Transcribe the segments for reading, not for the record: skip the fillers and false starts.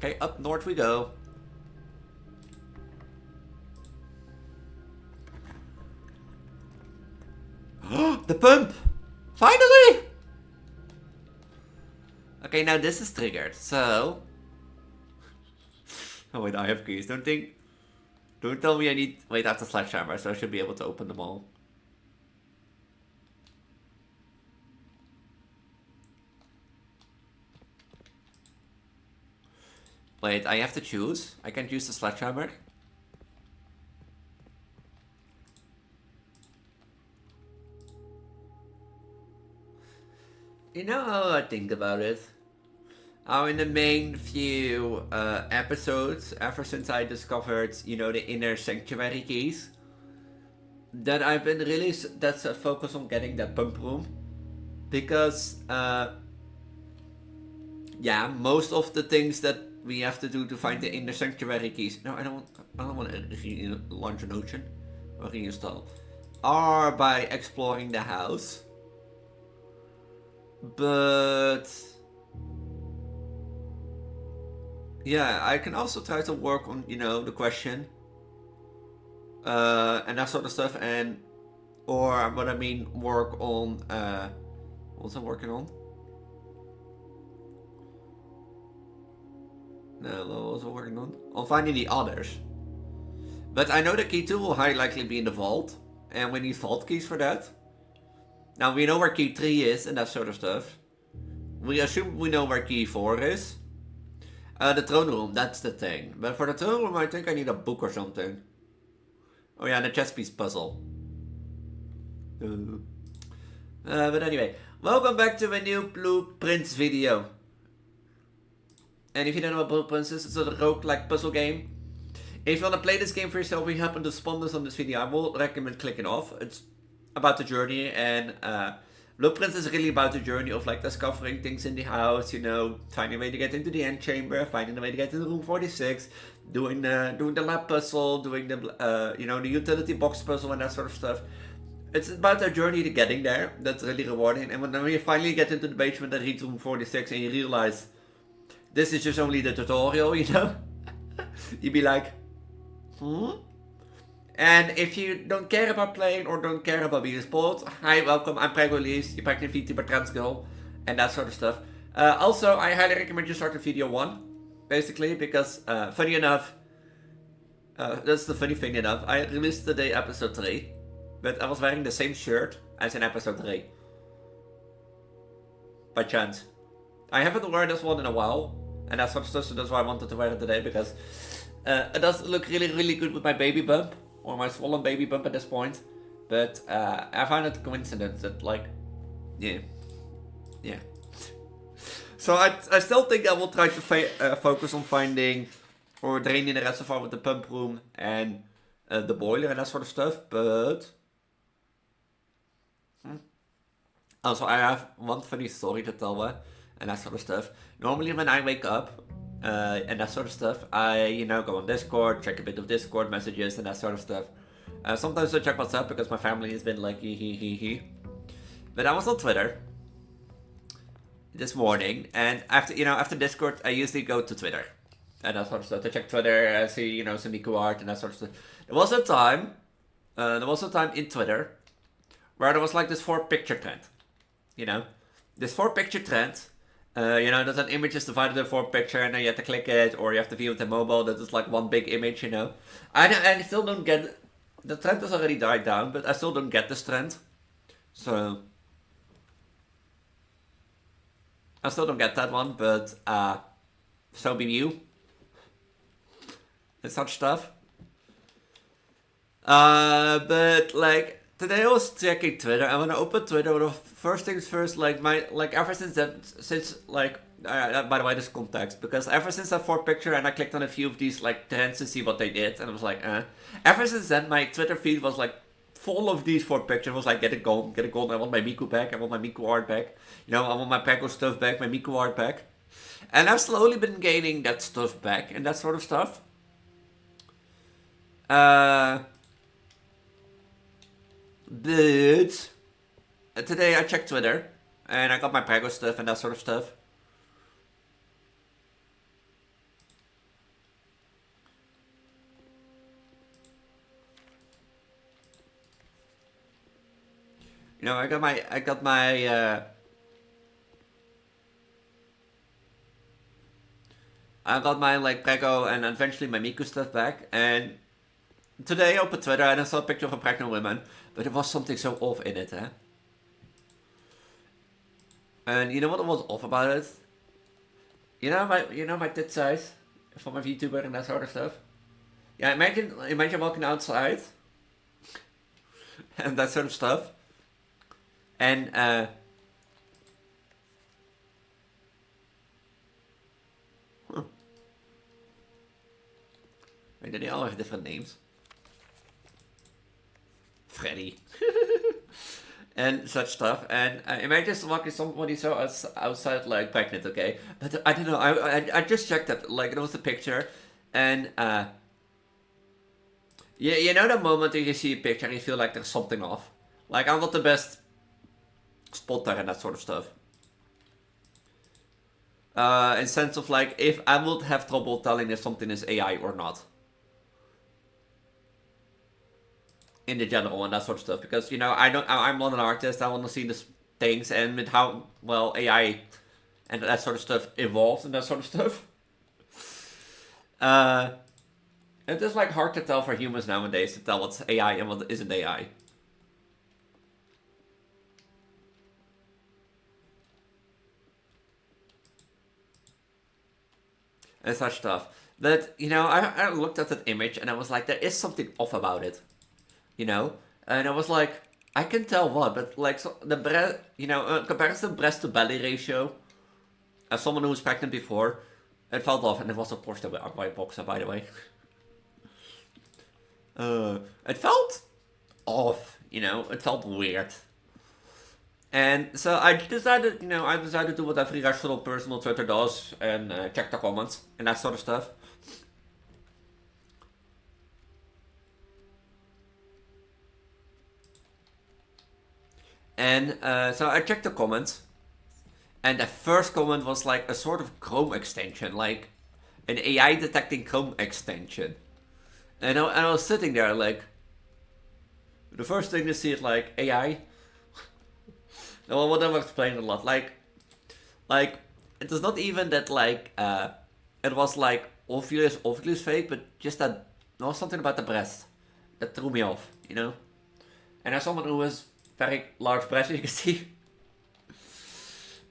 Okay, up north we go. The pump! Finally! Okay, now this is triggered, so... Oh wait, I have keys. Don't tell me I need... Wait, I have the sledgehammer, so I should be able to open them all. Wait, I have to choose? I can't use the sledgehammer? You know how I think about it? How in the main few episodes, ever since I discovered, you know, the inner sanctuary keys, that I've been really that's a focus on getting that pump room. Because, yeah, most of the things that we have to do to find the inner sanctuary keys, no, I don't want to launch an ocean or reinstall, are by exploring the house. But yeah, I can also try to work on, you know, the question and that sort of stuff, and or what I mean, work on what's I working on? No, what was I working on? On finding the others. But I know the key 2 will highly likely be in the vault, and we need vault keys for that. Now we know where key 3 is and that sort of stuff. We assume we know where key 4 is. The throne room, that's the thing. But for the throne room, I think I need a book or something. Oh yeah, and a chess piece puzzle. But anyway, welcome back to a new Blueprints video. And if you don't know what Blueprints is, it's a roguelike puzzle game. If you want to play this game for yourself, we happen to spawn this on this video, I will recommend clicking off. It's about the journey, and Blueprints is really about the journey of like discovering things in the house, you know, finding a way to get into the end chamber, finding a way to get into room 46, doing the lab puzzle, doing the you know, the utility box puzzle and that sort of stuff. It's about the journey to getting there. That's really rewarding. And when you finally get into the basement and reach room 46 and you realize this is just only the tutorial, you know, you'd be like, And if you don't care about playing or don't care about being spoiled, hi, welcome, I'm Preggo, Elise, you're back in Vtuber, Transgender, and that sort of stuff. Also, I highly recommend you start with video 1, basically, because, funny enough, that's the funny thing enough, I released today episode 3, but I was wearing the same shirt as in episode 3. By chance. I haven't worn this one in a while, and that sort of stuff, so that's why I wanted to wear it today, because it does look really, really good with my baby bump. Or my swollen baby bump at this point. But I find it a coincidence that, like, yeah. So I still think I will try to focus on finding or draining the reservoir with the pump room and the boiler and that sort of stuff. But also I have one funny story to tell and that sort of stuff. Normally when I wake up, and that sort of stuff, I, you know, go on Discord, check a bit of Discord messages and that sort of stuff. Sometimes I check WhatsApp because my family has been like, he. But I was on Twitter this morning, and after Discord, I usually go to Twitter and that sort of stuff to check Twitter, see, you know, some Nico art and that sort of stuff. There was a time in Twitter where there was like this 4-picture trend, you know, this 4-picture trend. You know, there's an image is divided in 4-picture, and then you have to click it, or you have to view it in mobile. That is like one big image, you know. I still don't get the trend has already died down, but I still don't get this trend. So I still don't get that one, but so be you and such stuff. But like today I was checking Twitter, and when I opened Twitter, the first things first, like ever since by the way, this context, because ever since that 4-picture, and I clicked on a few of these like trends to see what they did, and I was like, ever since then my Twitter feed was like full of these 4-pictures. It was like, get it gone, I want my Miku back, I want my Miku art back, you know, I want my Preggo stuff back, my Miku art back. And I've slowly been gaining that stuff back and that sort of stuff. But today I checked Twitter and I got my Preggo stuff and that sort of stuff. You know, I got my I got my like Preggo and eventually my Miku stuff back, and today I opened Twitter and I saw a picture of a pregnant woman, but there was something so off in it, eh? And you know what was off about it? You know my tit size for my Vtuber and that sort of stuff. Yeah, imagine walking outside and that sort of stuff, and huh. Wait, they all have different names. Freddy. And such stuff. And imagine walking somebody so outside like pregnant, okay? But I don't know. I just checked it. Like it was a picture, and you know the moment that you see a picture and you feel like there's something off. Like I'm not the best spotter and that sort of stuff. In sense of like if I would have trouble telling if something is AI or not. In the general and that sort of stuff, because you know I'm not an artist. I want to see these things and with how well AI and that sort of stuff evolves and that sort of stuff. It is like hard to tell for humans nowadays to tell what's AI and what isn't AI. And such stuff. But you know, I looked at that image and I was like, there is something off about it. You know, and I was like, I can tell what, but like so the breast, you know, comparison breast to belly ratio, as someone who was pregnant before, it felt off, and it was of course the white boxer, by the way. It felt off, you know, it felt weird. And so I decided, you know, I decided to do what every rational person on Twitter does and check the comments and that sort of stuff. And so I checked the comments, and the first comment was like a sort of Chrome extension, like an AI detecting Chrome extension. And I was sitting there like, the first thing to see is like AI. No, what I've explained a lot, like it was not even that like it was like obvious fake, but just that there was something about the breast that threw me off, you know. And as someone who has very large breasts, you can see.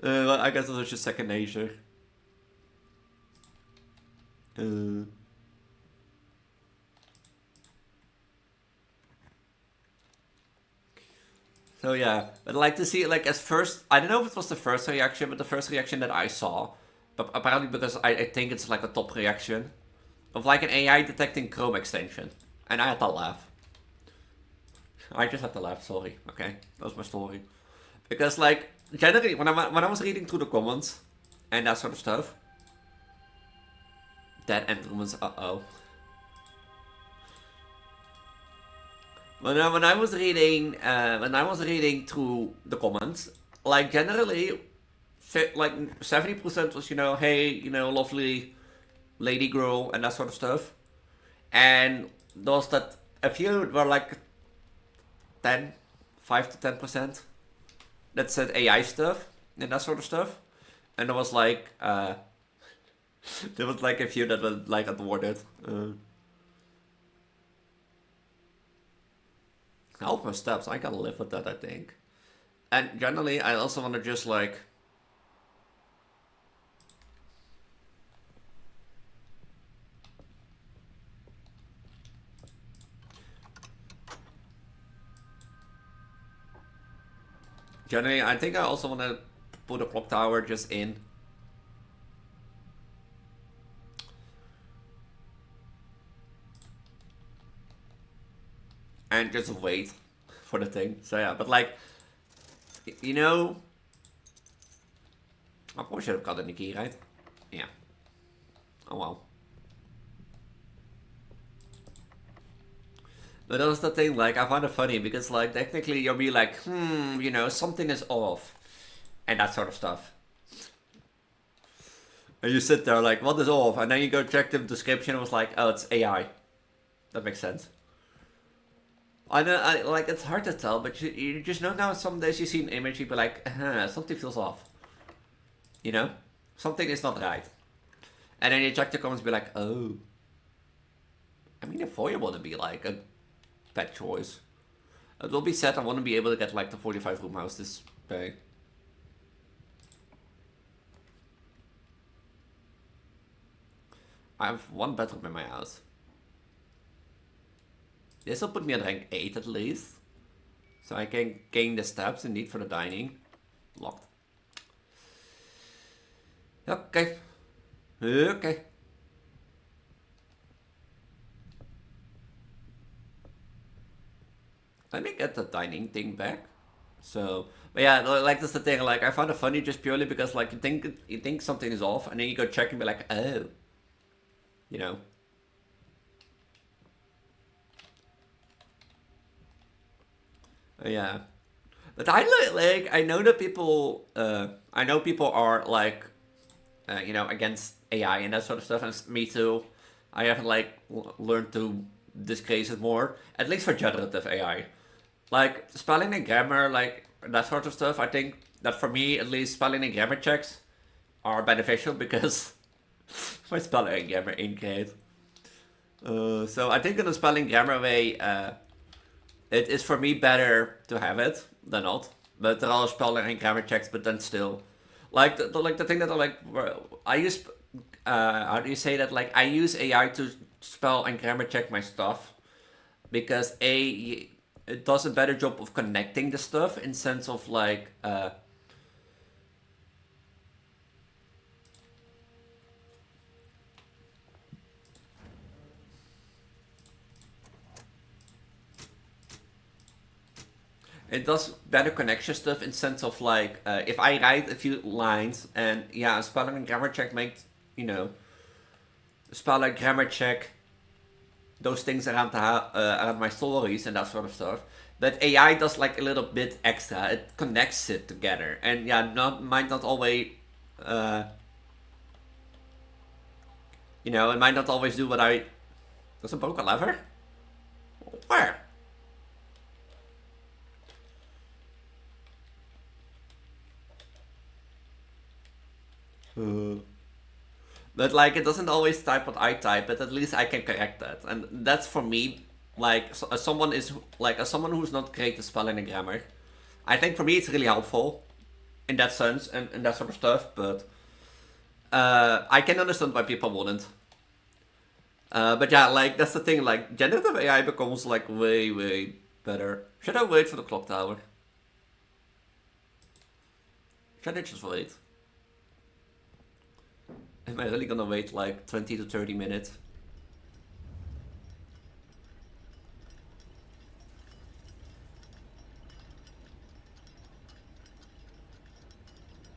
I guess it was just second nature. So yeah, but like to see like as first, I don't know if it was the first reaction, but the first reaction that I saw, but apparently because I think it's like a top reaction of like an AI detecting Chrome extension, and I had to laugh. I just had to laugh. Sorry. Okay, that was my story. Because like generally, when I was reading through the comments and that sort of stuff, that Enderman's when I was reading through the comments, like generally, like 70% was hey lovely lady girl and that sort of stuff, and those that a few were like 5 to 10% that said AI stuff and that sort of stuff, and there was like there was like a few that were like awarded. Help my steps. I gotta live with that, I think. And generally, I also want to just like. Generally, I think I also want to put a clock tower just in. And just wait for the thing. So yeah, but like, you know, I probably should have gotten the key, right? Yeah. Oh well. But that was the thing, like, I found it funny because, like, technically you'll be like, something is off. And that sort of stuff. And you sit there like, what is off? And then you go check the description and it was like, oh, it's AI. That makes sense. I know, like it's hard to tell, but you just know now. Some days you see an image, you be like, something feels off. You know, something is not right, and then you check the comments, be like, oh. I mean, if Voya want to be like a bad choice, it will be sad. I want to be able to get like the 45 room house this day. I have one bedroom in my house. This will put me at rank 8 at least. So I can gain the steps indeed for the dining. Locked. Okay. Okay. Let me get the dining thing back. So, but yeah, like that's the thing. Like I found it funny just purely because like you think something is off, and then you go check and be like, oh, you know. Yeah, but I know that people I know people are like you know, against AI and that sort of stuff, and me too. I haven't like learned to disgrace it more, at least for generative AI. Like spelling and grammar, like that sort of stuff. I think that for me, at least, spelling and grammar checks are beneficial because my spelling and grammar ain't great. So I think in the spelling grammar way, it is for me better to have it than not. But there are spelling and grammar checks, but then still, like the thing that I like, I use, how do you say that? Like I use AI to spell and grammar check my stuff because it does a better job of connecting the stuff in sense of like. It does better connection stuff in sense of like if I write a few lines and yeah, spelling and grammar check makes you know spelling grammar check those things around around my stories and that sort of stuff. But AI does like a little bit extra. It connects it together, and yeah, might not always, you know, it might not always do what I. Does it poke a lever? Where? But like, it doesn't always type what I type, but at least I can correct that, and that's for me. Like, as someone is like as someone who's not great at spelling and grammar, I think for me it's really helpful in that sense and that sort of stuff. But I can understand why people wouldn't. But yeah, like that's the thing. Like generative AI becomes like way better. Should I wait for the clock tower? Should I just wait? Am I really gonna wait like 20 to 30 minutes?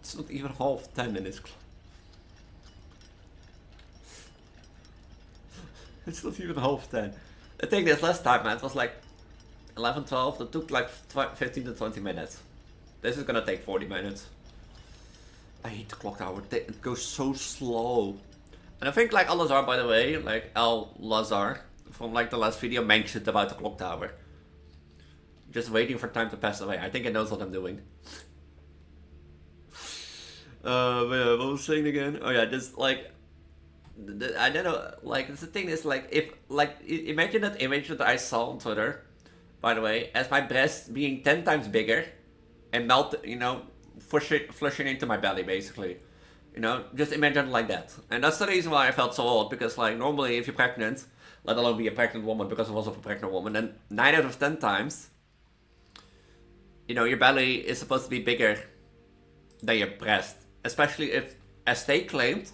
It's not even half 10 minutes. It's not even half 10. The thing is, last time, man, it was like 11, 12. That took like 15 to 20 minutes. This is gonna take 40 minutes. I hate the clock tower. It goes so slow. And I think like Al-Lazar, by the way, like Al-Lazar from like the last video mentioned about the clock tower. Just waiting for time to pass away. I think it knows what I'm doing. But yeah, what was I saying again? Oh yeah, just like I don't know. Like the thing is, like if like imagine that image that I saw on Twitter, by the way, as my breast being 10 times bigger, and melt, you know, flushing into my belly basically. You know, just imagine like that. And that's the reason why I felt so old because like normally if you're pregnant, let alone be a pregnant woman because I was a pregnant woman, then 9 out of 10 times, you know, your belly is supposed to be bigger than your breast, especially if, as they claimed,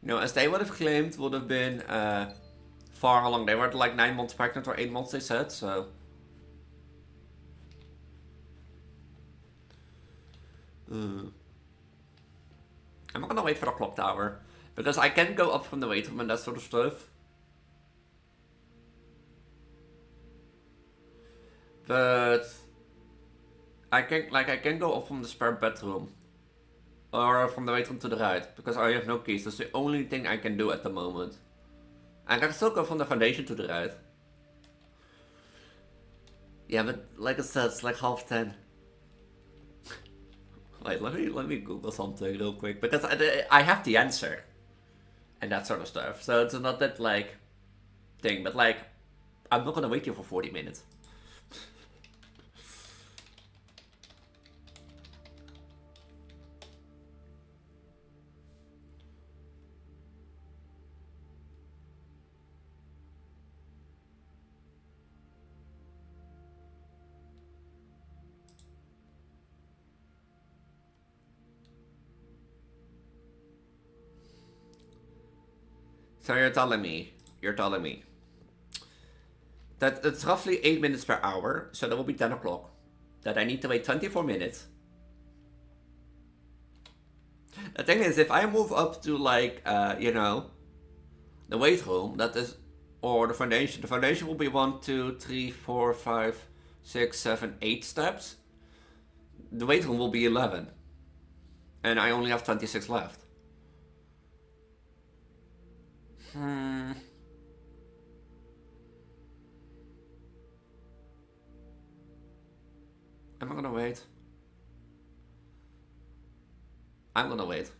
you know, as they would have claimed, would have been far along. They were like 9 months pregnant or 8 months, they said, so. I'm not gonna wait for the clock tower because I can go up from the weight room and that sort of stuff. But I can go up from the spare bedroom. Or from the weight room to the right, because I have no keys. That's the only thing I can do at the moment. I can still go from the foundation to the right. Yeah, but like I said, it's like 10:30. Wait, let me Google something real quick, because I have the answer and that sort of stuff. So it's not that like thing, but like I'm not gonna wait here for 40 minutes. So you're telling me that it's roughly 8 minutes per hour, so that will be 10 o'clock. That I need to wait 24 minutes. The thing is, if I move up to like, the weight room, that is, or the foundation will be 1, 2, 3, 4, 5, 6, 7, 8 steps. The weight room will be 11. And I only have 26 left. I'm not gonna wait. I'm gonna wait.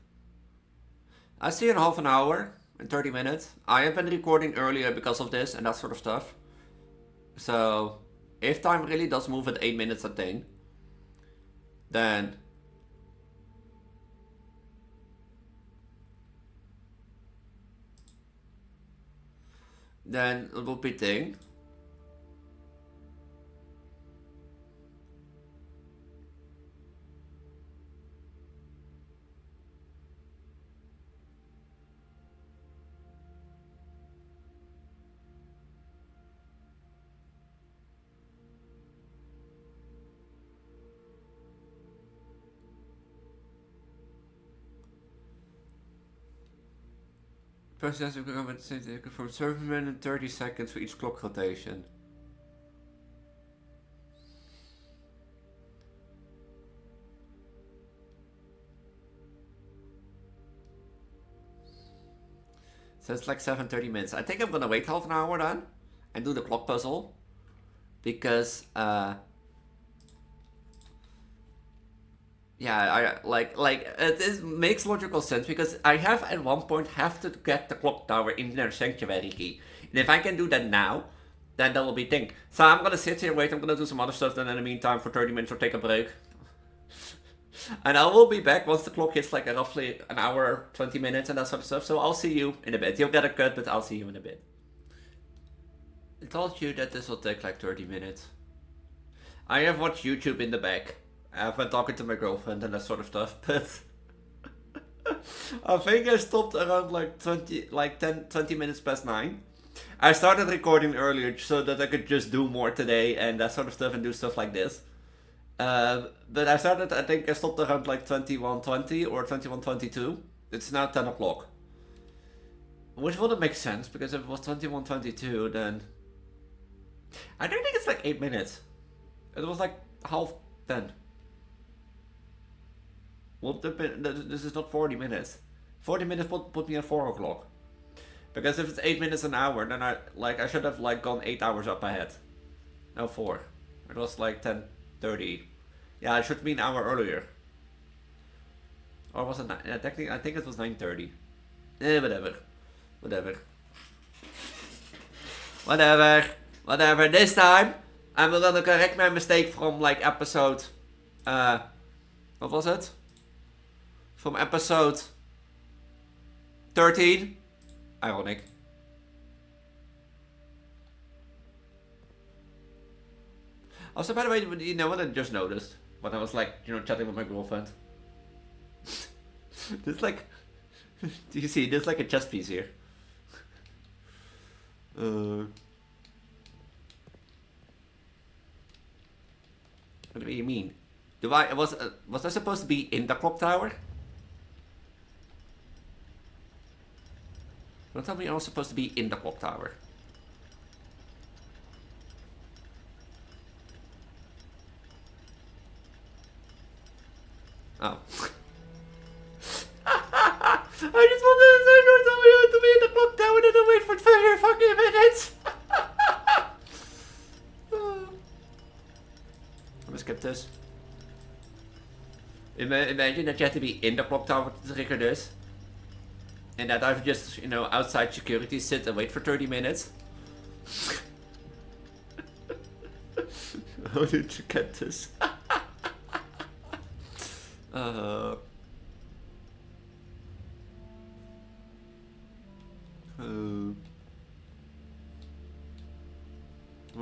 I see in half an hour, in 30 minutes. I have been recording earlier because of this and that sort of stuff. So, if time really does move at 8 minutes a thing, then it will be thing. Person has to become from serverman in 30 seconds for each clock rotation. So it's like 30 minutes. I think I'm gonna wait half an hour then and do the clock puzzle. Because yeah, it makes logical sense, because I have at one point to get the clock tower in their sanctuary key. And if I can do that now, then that will be thing. So I'm gonna sit here, wait, I'm gonna do some other stuff then in the meantime for 30 minutes or take a break. And I will be back once the clock hits like roughly an hour, 20 minutes and that sort of stuff. So I'll see you in a bit. You'll get a cut, but I'll see you in a bit. I told you that this will take like 30 minutes. I have watched YouTube in the back. I've been talking to my girlfriend and that sort of stuff, but I think I stopped around like 20 minutes past 9. I started recording earlier so that I could just do more today and that sort of stuff and do stuff like this. But I stopped around like 21:20 or 21:22. It's now 10 o'clock. Which wouldn't make sense, because if it was 21:22, then I don't think it's like 8 minutes. It was like 10:30. Well, this is not 40 minutes. 40 minutes put me at 4 o'clock. Because if it's 8 minutes an hour, then I should have like gone 8 hours up ahead. No, 4. It was like 10:30. Yeah, it should be an hour earlier. Or was it 9? Yeah, technically, I think it was 9:30. Whatever. This time, I'm gonna correct my mistake from like episode... what was it? From episode 13. Ironic. Also, by the way, you know what I just noticed? When I was like, chatting with my girlfriend. There's like... Do you see? There's like a chess piece here. What do you mean? Was I supposed to be in the clock tower? Don't tell me I was supposed to be in the clock tower. Oh. I just want to be in the clock tower and then wait for 30 fucking minutes. I'm gonna skip this. Imagine that you have to be in the clock tower to trigger this. And that I've just, you know, outside security sit and wait for 30 minutes. How did you get this? How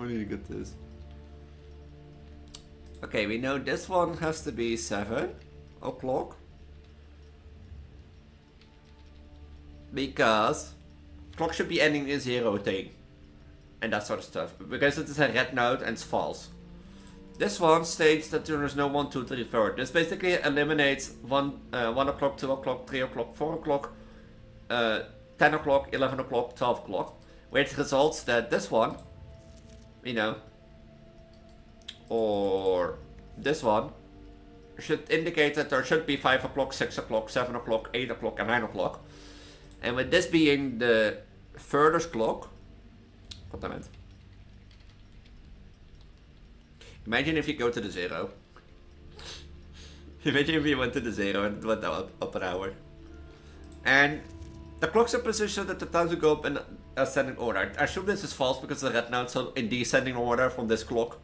did you get this? Okay, we know this one has to be 7 o'clock. Because clock should be ending in 0 thing. And that sort of stuff. Because it is a red note and it's false. This one states that there is no 1, 2, 3, 4. This basically eliminates 1 o'clock, 2 o'clock, 3 o'clock, 4 o'clock, 10 o'clock, 11 o'clock, 12 o'clock. Which results that this one, you know, or this one, should indicate that there should be 5 o'clock, 6 o'clock, 7 o'clock, 8 o'clock, and 9 o'clock. And with this being the furthest clock, what I meant. Imagine if you go to the 0. Imagine if you went to the 0 and it went up an hour. And the clock's in position that the times will go up in ascending order. I assume this is false because the red notes are in descending order from this clock.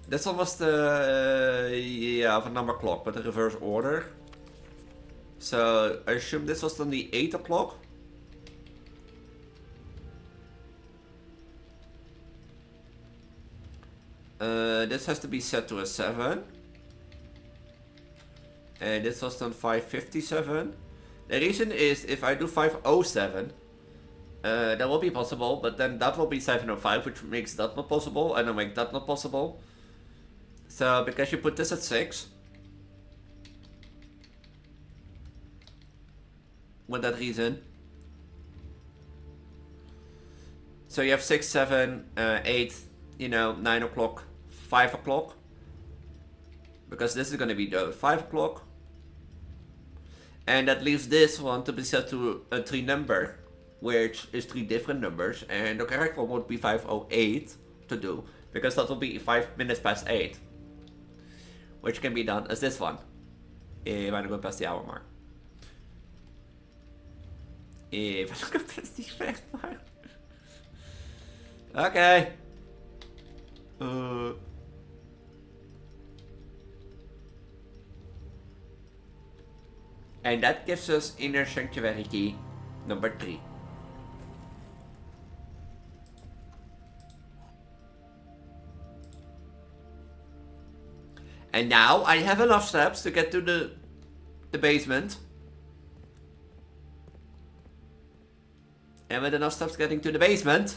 This one was the, of a number clock, but the reverse order. So I assume this was on the 8 o'clock. This has to be set to a 7. And this was done 5:57. The reason is if I do 5:07, that will be possible, but then that will be 7:05, which makes that not possible, and then make that not possible. So because you put this at 6. With that reason. So you have 6, 7, 8, you know, 9 o'clock, 5 o'clock. Because this is going to be the 5 o'clock. And that leaves this one to be set to a 3 number, which is 3 different numbers. And the correct one would be 5:08 to do, because that will be 5 minutes past 8. Which can be done as this one. If I go past the hour mark. If I go past the fast mark. Okay. And that gives us inner sanctuary key number 3. And now I have enough steps to get to the basement. And with enough steps getting to the basement,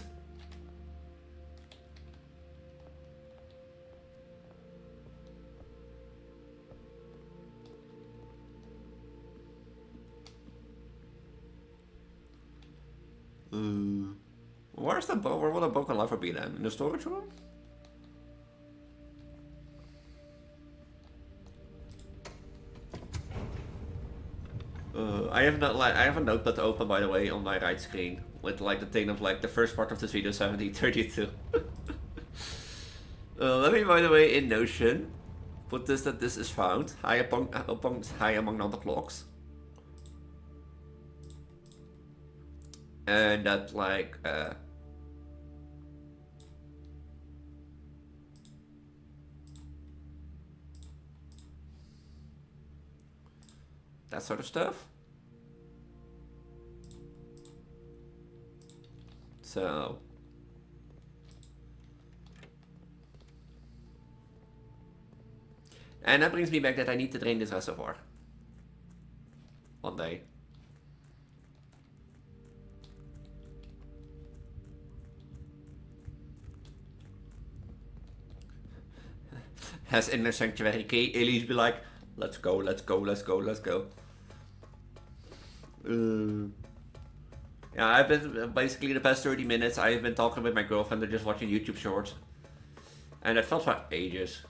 where's the where will the broken lever be then? In the storage room? I have a notepad open, by the way, on my right screen with like the thing of like the first part of this video 1732. Let me, by the way, in Notion put this that this is found high among other clocks, and that like that sort of stuff. So and that brings me back that I need to drain this reservoir one day. Has inner sanctuary key, Elise be like, let's go, let's go, let's go, let's go. Yeah, I've been basically the past 30 minutes I've been talking with my girlfriend and just watching YouTube shorts. And it felt for ages.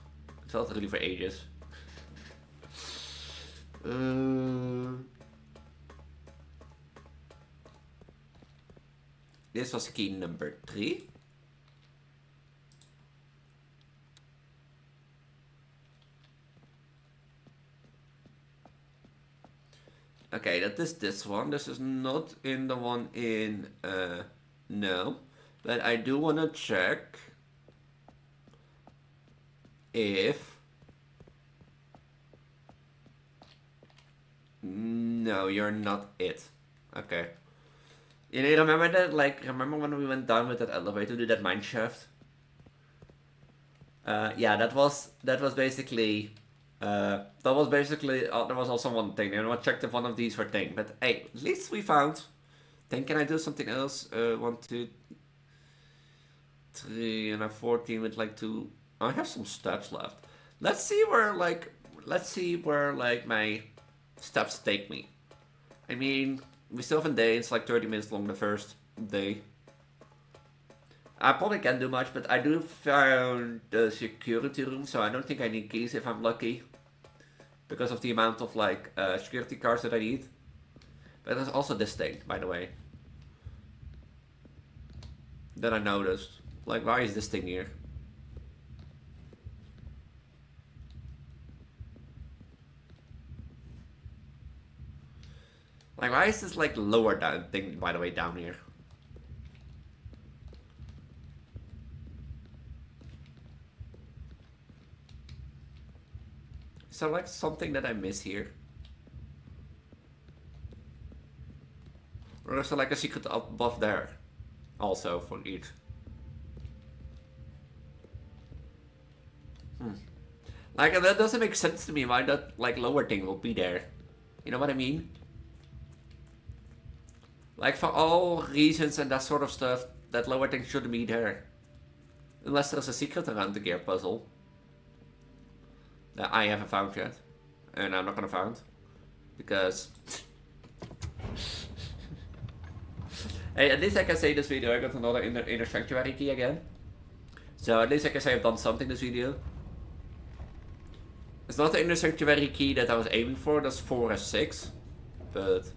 It felt really for ages. This was key number 3. Okay, that is this one. This is not in the one in, no. But I do want to check if... No, you're not it. Okay. You know, remember that, like, remember when we went down with that elevator to that mine shaft? Yeah, that was basically... there was also one thing. You know, I checked if one of these were thing. But hey, at least we found. Then can I do something else? 1, 2, 3, and I'm 14 with like 2. I have some steps left. Let's see where like my steps take me. I mean, we still have a day. It's like 30 minutes long the first day. I probably can't do much, but I do found the security room, so I don't think I need keys if I'm lucky. Because of the amount of like security cards that I need. But there's also this thing, by the way. That I noticed. Like, why is this thing here? Like, why is this like lower down thing, by the way, down here? Is there like something that I miss here? Or is there like a secret up above there? Also for each. Like, that doesn't make sense to me why that like lower thing will be there. You know what I mean? Like, for all reasons and that sort of stuff, that lower thing shouldn't be there. Unless there's a secret around the gear puzzle. That I haven't found yet. And I'm not gonna find. Because... Hey, at least I can say this video I got another inner sanctuary key again. So at least I can say I've done something this video. It's not the inner sanctuary key that I was aiming for, that's 4 as 6. But...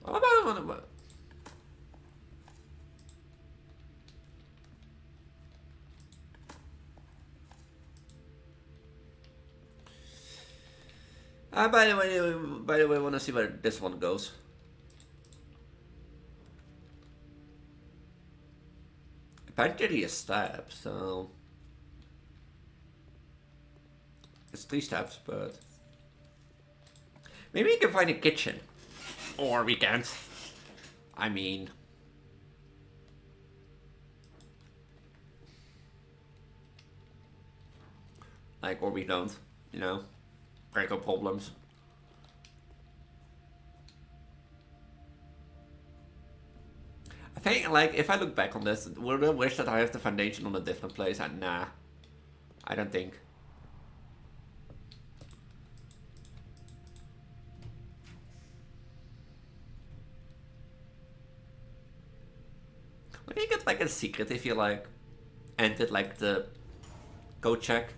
What about... by the way, I want to see where this one goes. Apparently a step, so... It's 3 steps, but... Maybe we can find a kitchen. Or we can't. I mean... Like, or we don't, you know? Preggo problems. I think, like, if I look back on this, would I wish that I have the foundation on a different place? And nah. I don't think. Would you get, like, a secret if you, like, entered, like, the code check?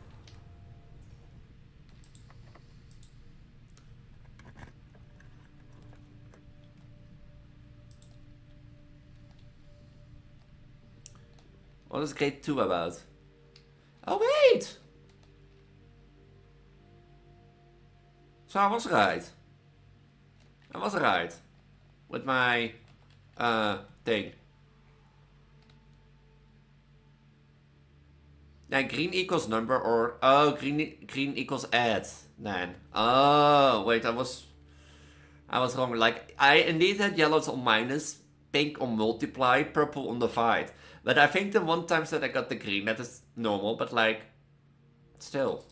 What is grade 2 about? Oh wait! So I was right. I was right. With my thing. Yeah, green equals number or green equals add then. Oh wait, I was wrong. Like I indeed had yellows on minus, pink on multiply, purple on divide. But I think the one times that I got the green, that is normal, but like, still.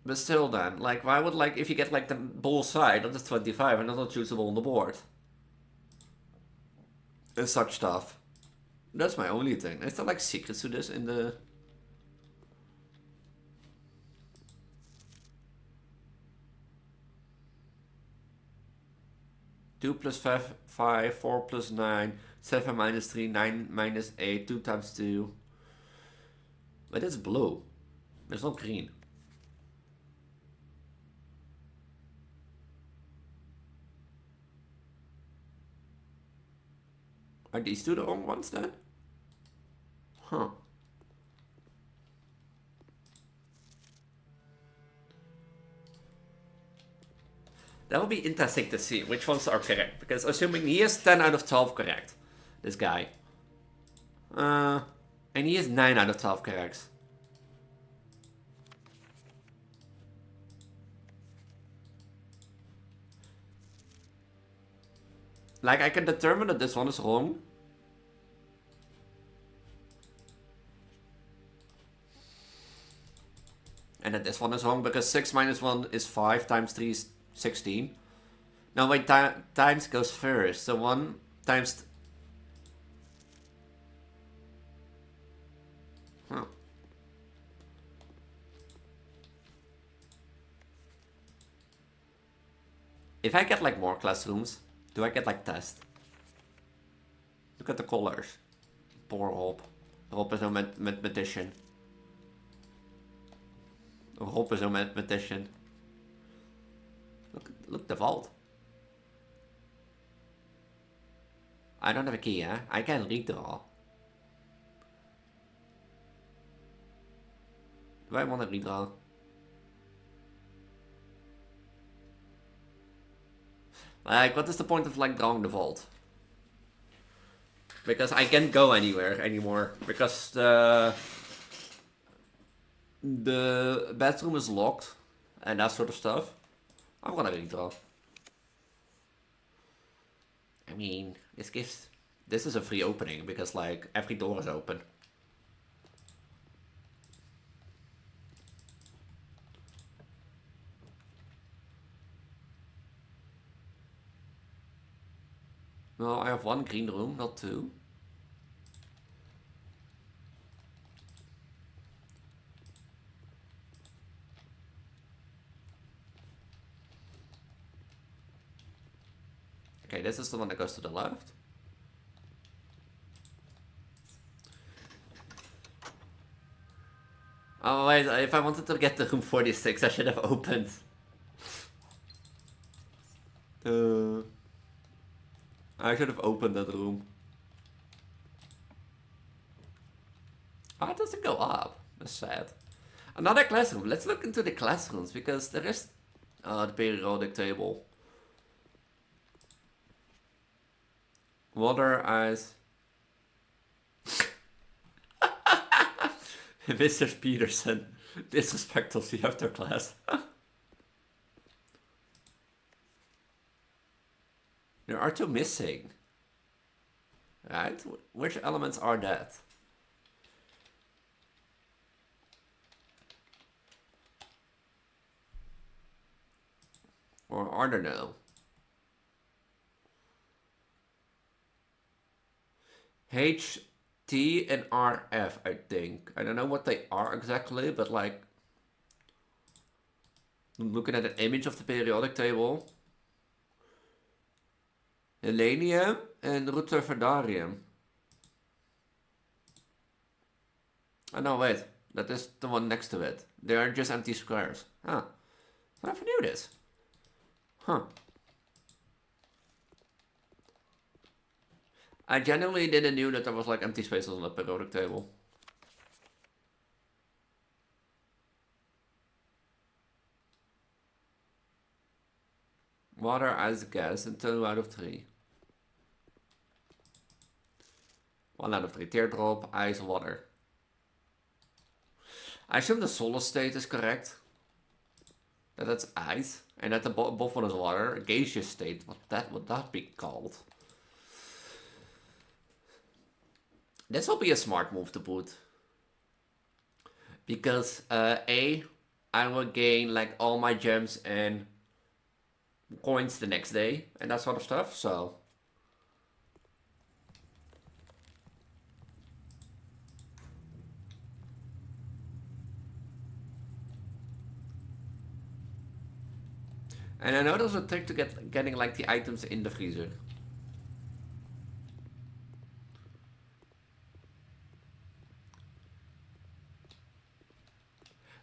But still then, like, why would, like, if you get, like, the bull side, that is 25 and that's not choosable on the board. And such stuff. That's my only thing. Is there, like, secrets to this in the... 2 plus 5, 5, 4 plus 9, 7 minus 3, 9 minus 8, 2 times 2. But it's blue. There's no green. Are these two the wrong ones then? Huh. That will be interesting to see which ones are correct. Because assuming he is 10 out of 12 correct. This guy. And he is 9 out of 12 correct. Like, I can determine that this one is wrong. And that this one is wrong because 6 minus 1 is 5 times 3 is 16. No, wait, times goes first. So 1 times... Huh. If I get like more classrooms, do I get like tests? Look at the colors. Poor Rob. Rob is no mathematician. Rob is no mathematician. Look the vault. I don't have a key, huh? I can redraw. Do I want to redraw? Like, what is the point of like drawing the vault? Because I can't go anywhere anymore. Because the bathroom is locked and that sort of stuff. I'm gonna redraw. I mean, this is a free opening because like every door is open. No, I have 1 green room, not 2. Okay, this is the one that goes to the left. Oh wait, if I wanted to get to room 46, I should have opened. I should have opened that room. Oh, it doesn't go up. That's sad. Another classroom. Let's look into the classrooms because there is the periodic table. Water, ice. Mr. Peterson. Disrespectful to after class. There are 2 missing. Right? Which elements are that? Or are there no? H, T, and RF, I think. I don't know what they are exactly, but like... I'm looking at an image of the periodic table. Selenium and rutherfordarium. Oh no, wait. That is the one next to it. They are just empty squares. Huh. I never knew this. Huh. I genuinely didn't know that there was like empty spaces on the periodic table. Water, ice, gas, and 2 out of 3. 1 out of 3. Teardrop, ice, water. I assume the solid state is correct. That's ice. And that the above one is water. A gaseous state, what would that be called? This will be a smart move to put. Because I will gain like all my gems and coins the next day and that sort of stuff, so... And I know there's a trick to getting like the items in the freezer.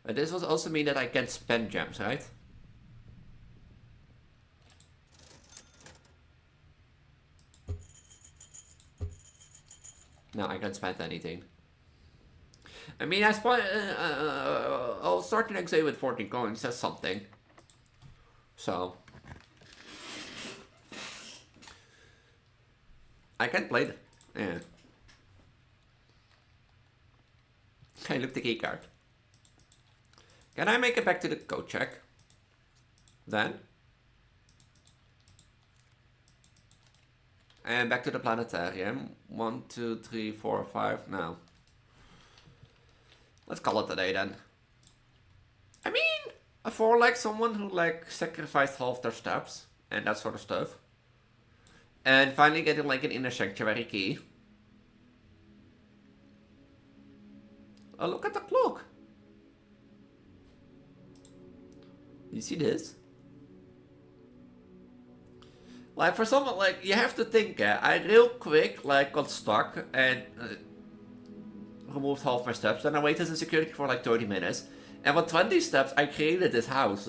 But this will also mean that I can spend gems, right? No, I can't spend anything. I mean, I spent. I'll start the next day with 14 coins. That's something. So. I can't play it. Yeah. Okay, look the key card. Can I make it back to the code check? Then? And back to the planetarium. 1, 2, 3, 4, 5. No. Let's call it a day then. I mean, for like someone who like sacrificed half their steps and that sort of stuff. And finally getting like an inner sanctuary key. Oh, look at the clock. You see this? Like for someone like, you have to think, I real quick like got stuck and removed half my steps. Then I waited in security for like 30 minutes. And with 20 steps, I created this house.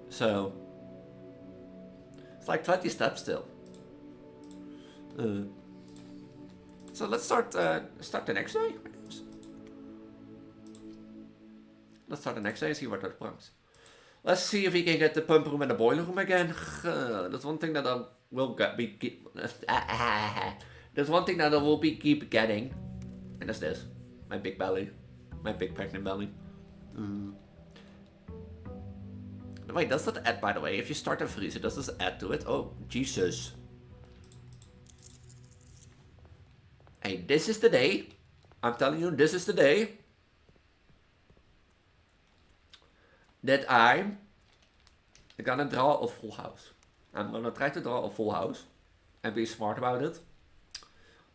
So, it's like 20 steps still. So let's start the next day. Let's start the next day and see what that brings. Let's see if we can get the pump room and the boiler room again. That's one thing that I will there's one thing that I will keep getting. And that's this. My big belly. My big pregnant belly. Wait, does that add, by the way? If you start a freezer, does this add to it? Oh, Jesus. Hey, this is the day. I'm telling you, this is the day that I'm gonna draw a full house. I'm gonna try to draw a full house and be smart about it.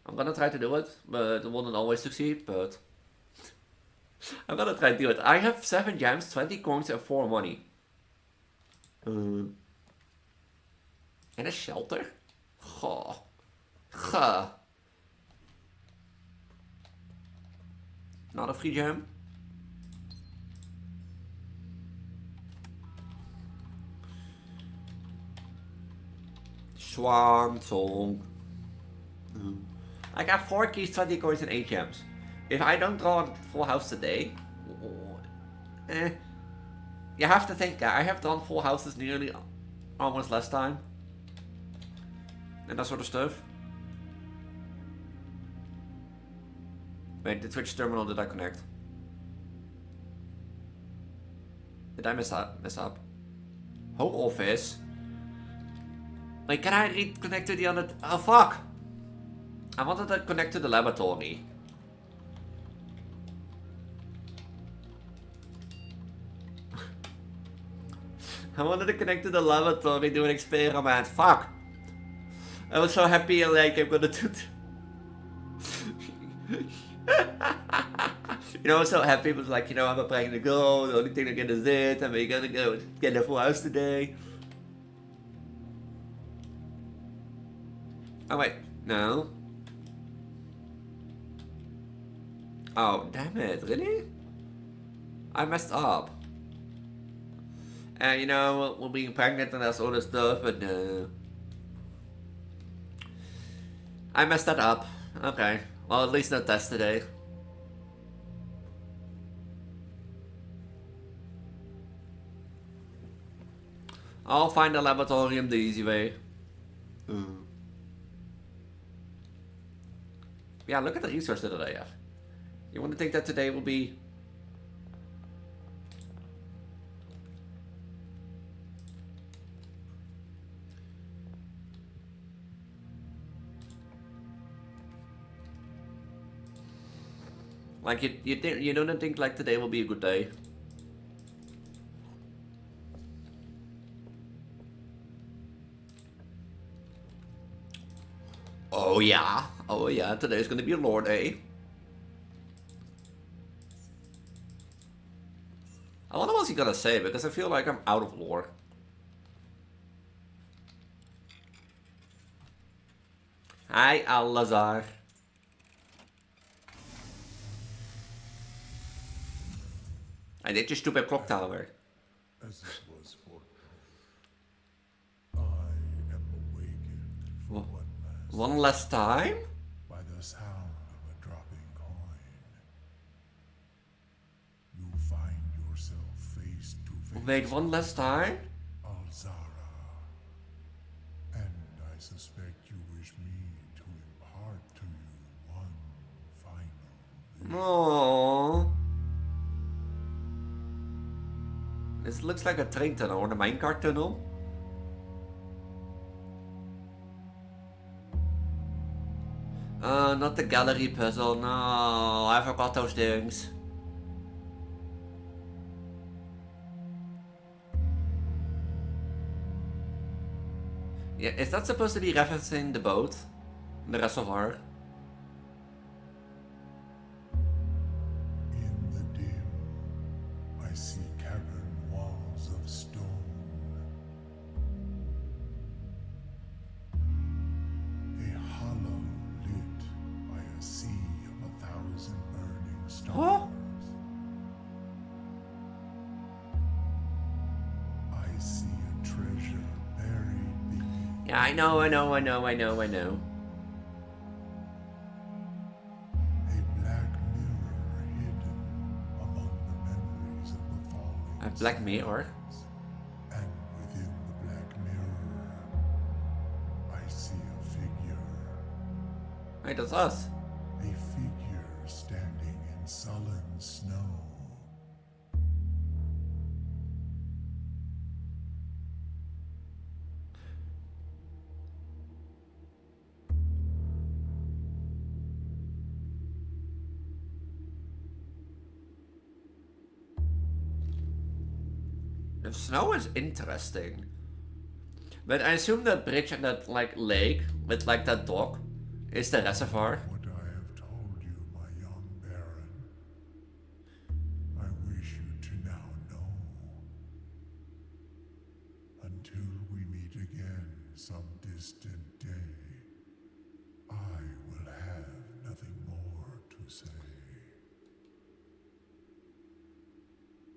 I'm gonna try to do it, but it won't always succeed, but I'm gonna try to do it. I have 7 gems, 20 coins, and 4 money. And a shelter? Not a free gem. Swan song. I got 4 keys, 20 coins, and 8 gems. If I don't draw a full house today, you have to think that I have drawn full houses nearly almost last time. And that sort of stuff. Wait, the Twitch terminal did I connect? Did I mess up? Home office? Wait, can I reconnect to the other? Oh fuck! I wanted to connect to the laboratory. I wanted to connect to the laboratory, do an experiment. Fuck! I was so happy, like, I'm gonna do you know, I was so happy, it was like, you know, I'm a pregnant girl, the only thing I get is it, and we're gonna go get a full house today. Oh wait, no. Oh, damn it, really? I messed up. And you know, we're being pregnant and that's all this stuff, but I messed that up. Okay, well at least no test today. I'll find the laboratorium the easy way. Yeah, look at the resources that I have. You want to think that today will be... Like, you don't think like today will be a good day? Oh yeah, today's gonna be a lore day. I wonder what he's gonna say, because I feel like I'm out of lore. Hi, Al-Lazar. I did your stupid clock tower. As it was foretold, I am awakened for One last time? by the sound of a dropping coin. You find yourself face to face. Wait, one last time? Alzara. And I suspect you wish me to impart to you one final vision. Oh. This looks like a train tunnel or the minecart tunnel. Not the gallery puzzle. No, I forgot those things. Yeah, is that supposed to be referencing the boat? The reservoir? In the dim, I see cavern walls of stone. A hollow lit by a sea of 1,000 burning stars. Huh? I see a treasure buried beneath. Yeah, I know. A black mirror hidden among the memories of the falling. A black mirror? suns. And within the black mirror, I see a figure. Hey, that's us. A figure standing in sullen snow. The snow is interesting. But I assume that bridge and that like lake with like that dock is the reservoir. What I have told you, my young baron, I wish you to now know. Until we meet again some distant day, I will have nothing more to say.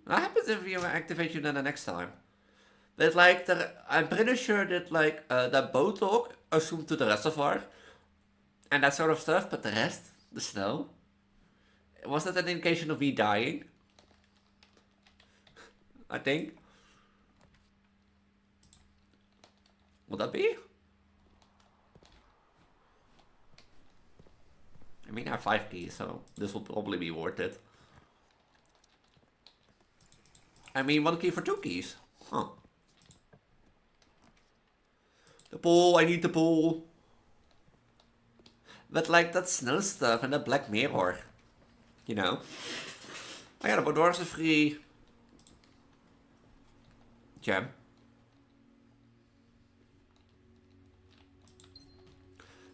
What happens if you activate you then the next time? But like, I'm pretty sure that like that boat dock assumed to the reservoir and that sort of stuff, but the rest, the snow, was that an indication of me dying? I think. Would that be? I mean, I have 5 keys, so this will probably be worth it. I mean, 1 key for 2 keys. Huh. The pool, I need the pool. But like that snow stuff and that black mirror. You know? Oh yeah, the doors are free. Gem.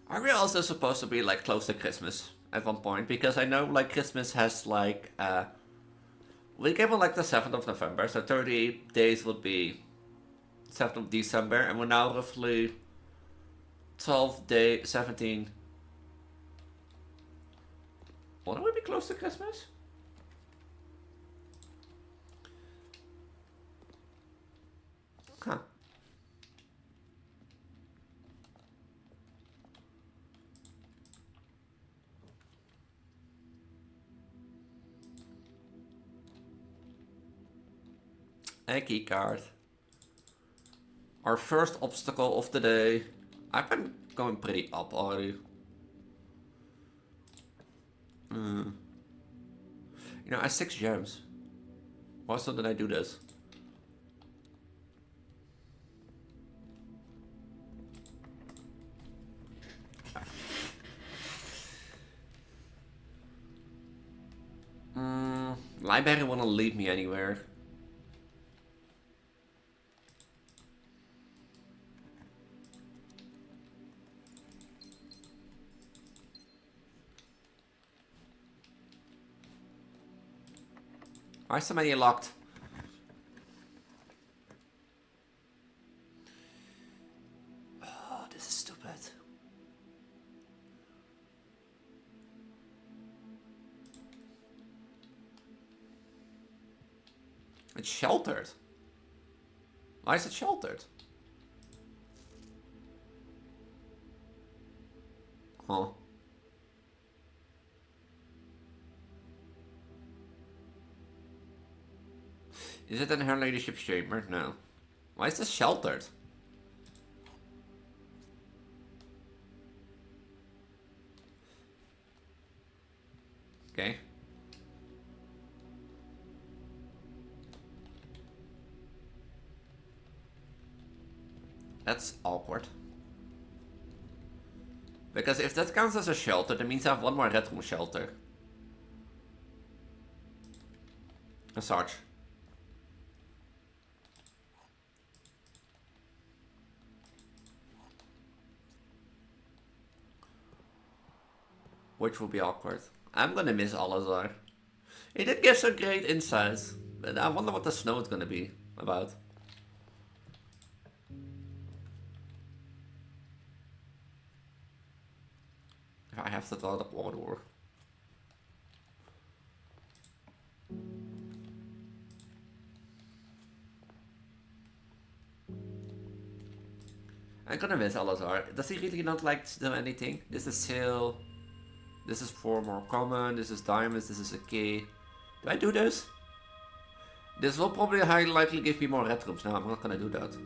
Are we also supposed to be like close to Christmas at one point? Because I know like Christmas has like we came on like the 7th of November, so 30 days would be 7th of December, and we're now roughly 12 day 17. Wouldn't we be close to Christmas? Huh. A key card. Our first obstacle of the day. I've been going pretty up already. You know, I have 6 gems. Why so did I do this? Library won't lead me anywhere. Why is so many locked? Oh, this is stupid. It's sheltered. Why is it sheltered? Huh. Is it in her ladyship's chamber? No. Why is this sheltered? Okay. That's awkward. Because if that counts as a shelter, that means I have one more red room shelter. A Sarge. Which will be awkward. I'm gonna miss Alazar. He did give some great insights, but I wonder what the snow is gonna be about. If I have to draw the water. I'm gonna miss Alazar. Does he really not like to do anything? This is Sail. This is 4 more common. This is diamonds. This is a key. Do I do this? This will probably highly likely give me more red rooms. No, I'm not gonna do that.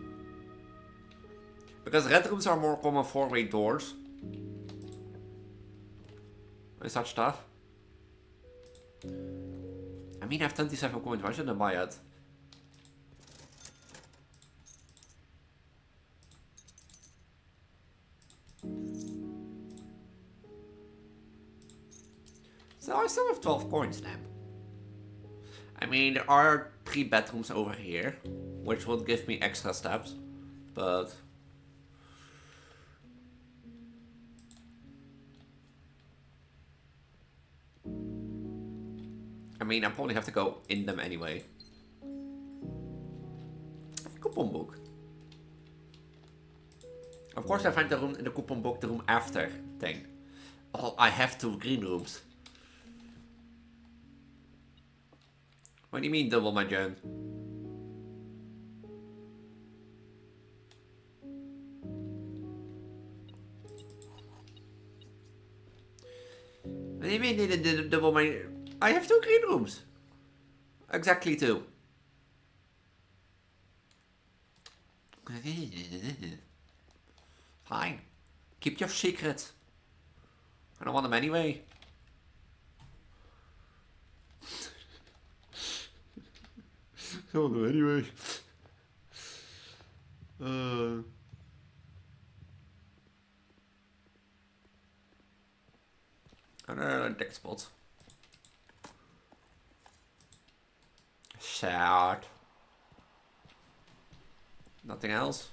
Because red rooms are more common 4-way doors. And such stuff. I mean, I have 27 coins. Why shouldn't I buy it? So I still have 12 coins then. I mean, there are 3 bedrooms over here, which will give me extra steps, but... I mean, I probably have to go in them anyway. Coupon book. Of course I find the room in the coupon book, the room after thing. Oh, I have 2 green rooms. What do you mean double my gen? What do you mean double my... I have 2 green rooms. Exactly 2. Fine. Keep your secrets. I don't want them anyway. I don't want them anyway. Another deck spot. Sad. Nothing else.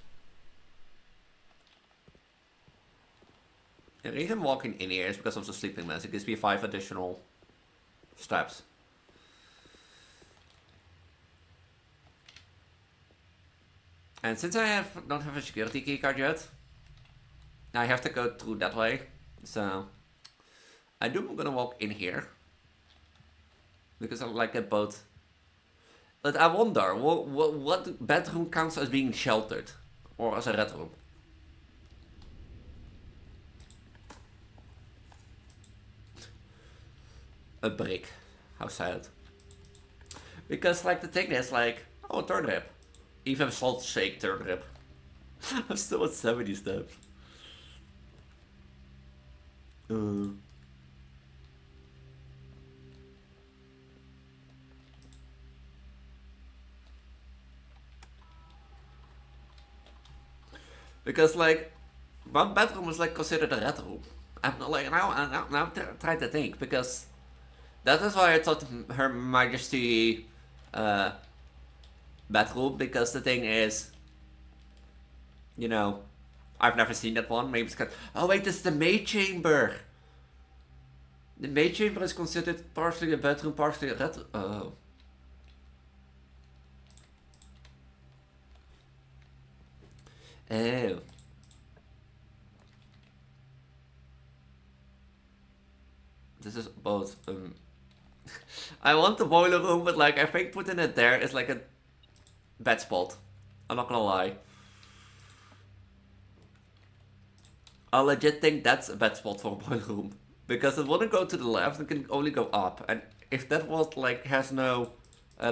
The reason I'm walking in here is because of the sleeping mask. It gives me 5 additional steps. And since I don't have a security key card yet, I have to go through that way. So I do I'm gonna walk in here because I like it both. But I wonder what bedroom counts as being sheltered or as a red room. A brick. How sad. Because like the thing is like, oh, turnip. Even salt shake turnip. I'm still at 70 steps. Because like, one bedroom is like considered a red room. I'm like now I'm trying to think because that is why I thought Her Majesty bedroom, because the thing is, you know, I've never seen that one. Maybe it's got. Oh wait, this is the maid chamber. The maid chamber is considered partially a bedroom, partially a red. Oh. Oh. This is both. I want the boiler room, but like I think putting it there is like a bad spot. I'm not gonna lie. I legit think that's a bad spot for a boiler room. Because it wouldn't go to the left, it can only go up. And if that was like has no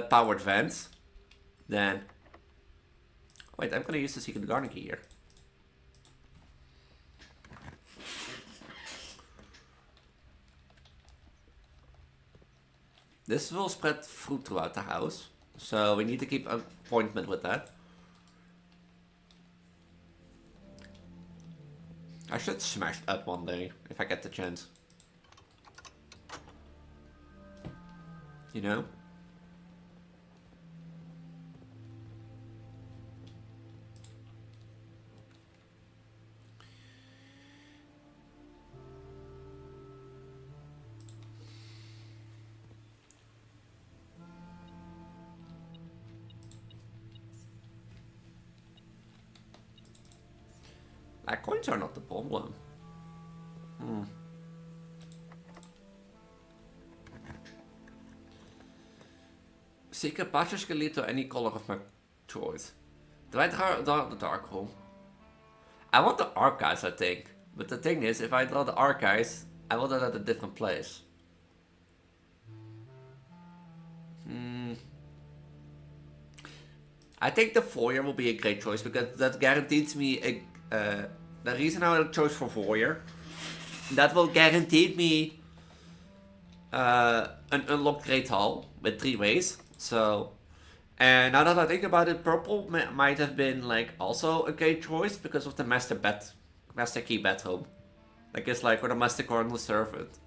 powered vents, Then, wait, I'm gonna use the secret garden key here. This will spread fruit throughout the house, so we need to keep an appointment with that. I should smash that one day, if I get the chance. You know? Like, coins are not the problem. Secret passage can lead to any color of my choice. Do I draw the dark room? I want the archives, I think. But the thing is, if I draw the archives, I want it at a different place. I think the foyer will be a great choice because that guarantees me the reason I chose for foyer, that will guarantee me an unlocked great hall with 3 ways. So, and now that I think about it, purple might have been like also a great choice because of the master key bedroom. Like it's like where the master corner servant.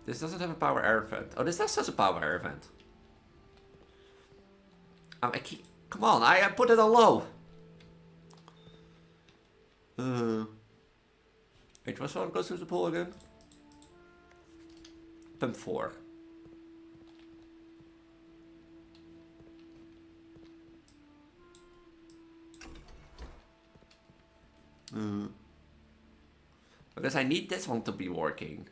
This doesn't have a power air vent. Oh, this does have a power air vent. Come on, I put it on low. Wait, what's one goes through the pool again? Pump 4. Because I need this one to be working.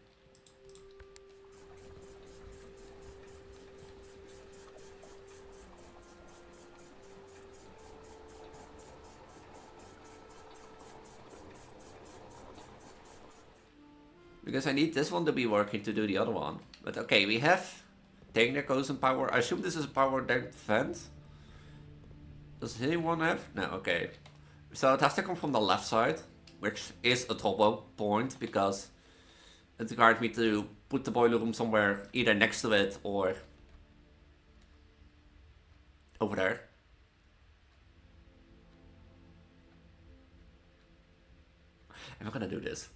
Because I need this one to be working to do the other one. But okay, we have thing that goes in power. I assume this is a power down vent. Does anyone have? No, okay. So it has to come from the left side, which is a trouble point because it requires me to put the boiler room somewhere either next to it or over there. I'm not gonna do this.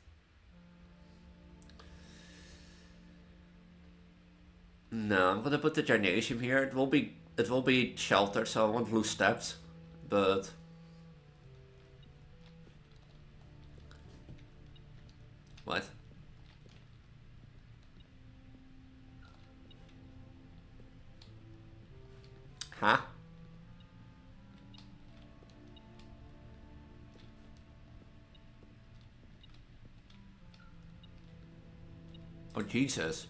No, I'm gonna put the gymnasium here. It will be sheltered, so I won't lose steps. But what? Huh? Oh Jesus.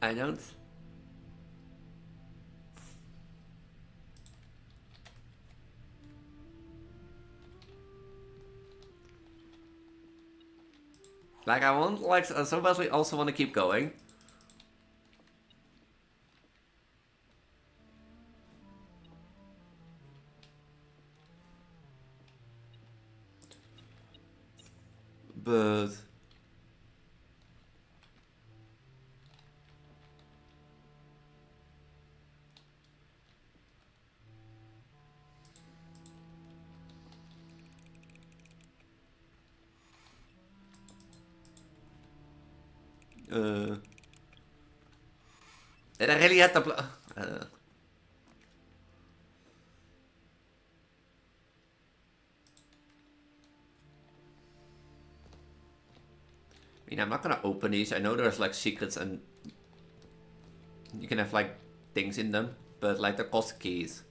I don't. Like I want, like so badly also want to keep going. But and I really had to. I mean, I'm not gonna open these. I know there's like secrets and you can have like things in them, but like the cost keys.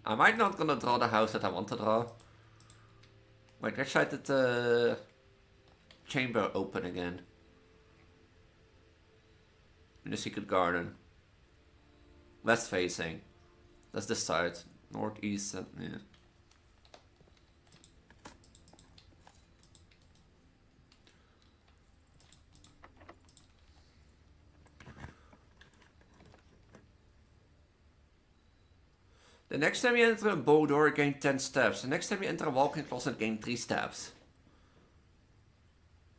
I might not gonna draw the house that I want to draw. Wait, let's try the chamber open again. In the secret garden. West facing. That's this side. Northeast, yeah. The next time you enter a bow door, gain 10 steps. The next time you enter a walk-in closet, gain 3 steps.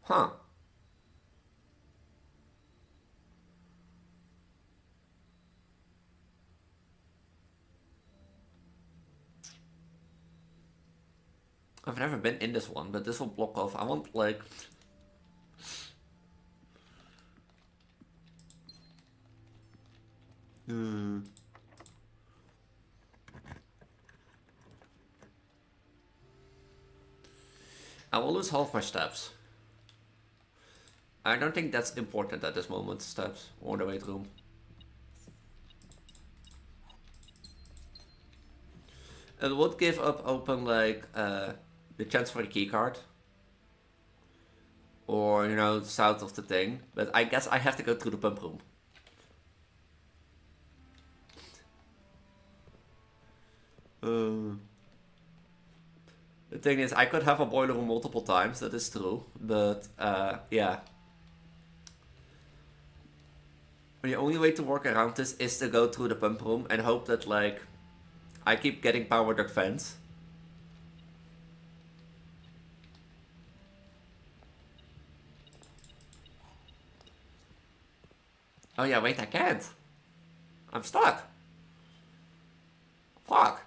Huh. I've never been in this one, but this will block off. I want, like... I will lose half my steps. I don't think that's important at this moment, steps or the weight room. It would give up open like the chance for the keycard. Or, you know, south of the thing. But I guess I have to go through the pump room. The thing is, I could have a boiler room multiple times, that is true. But, yeah. The only way to work around this is to go through the pump room and hope that, like, I keep getting power duct vents. Oh yeah, wait, I can't. I'm stuck. Fuck.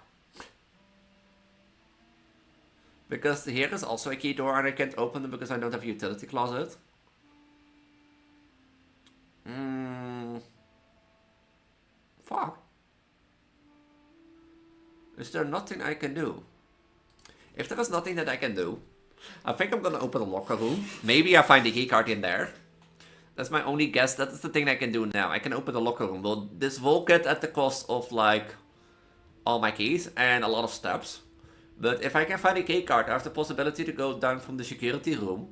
Because here is also a key door and I can't open it because I don't have a utility closet. Fuck. Is there nothing I can do? If there is nothing that I can do, I think I'm gonna open the locker room. Maybe I find the keycard in there. That's my only guess. That is the thing I can do now. I can open the locker room. Well, this will get at the cost of, like, all my keys and a lot of steps. But if I can find a keycard, I have the possibility to go down from the security room.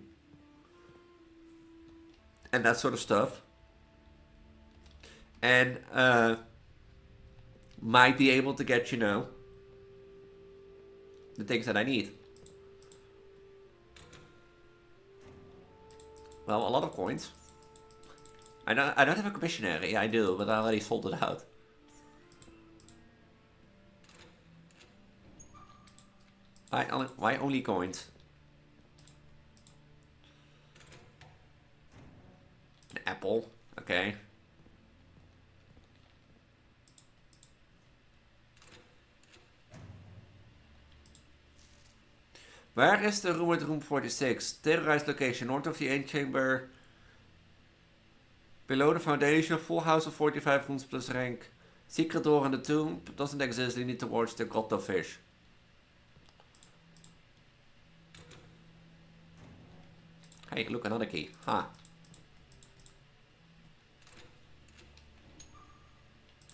And that sort of stuff. And, might be able to get, you know, the things that I need. Well, a lot of coins. I don't have a commissionary. I do, but I already sold it out. Why only coins? An apple. Okay. Where is the room at room 46? Terrorized location, north of the antechamber. Below the foundation, full house of 45 rooms plus rank. Secret door in the tomb doesn't exist, leaning towards the grotto fish. Hey, look, another key. Huh.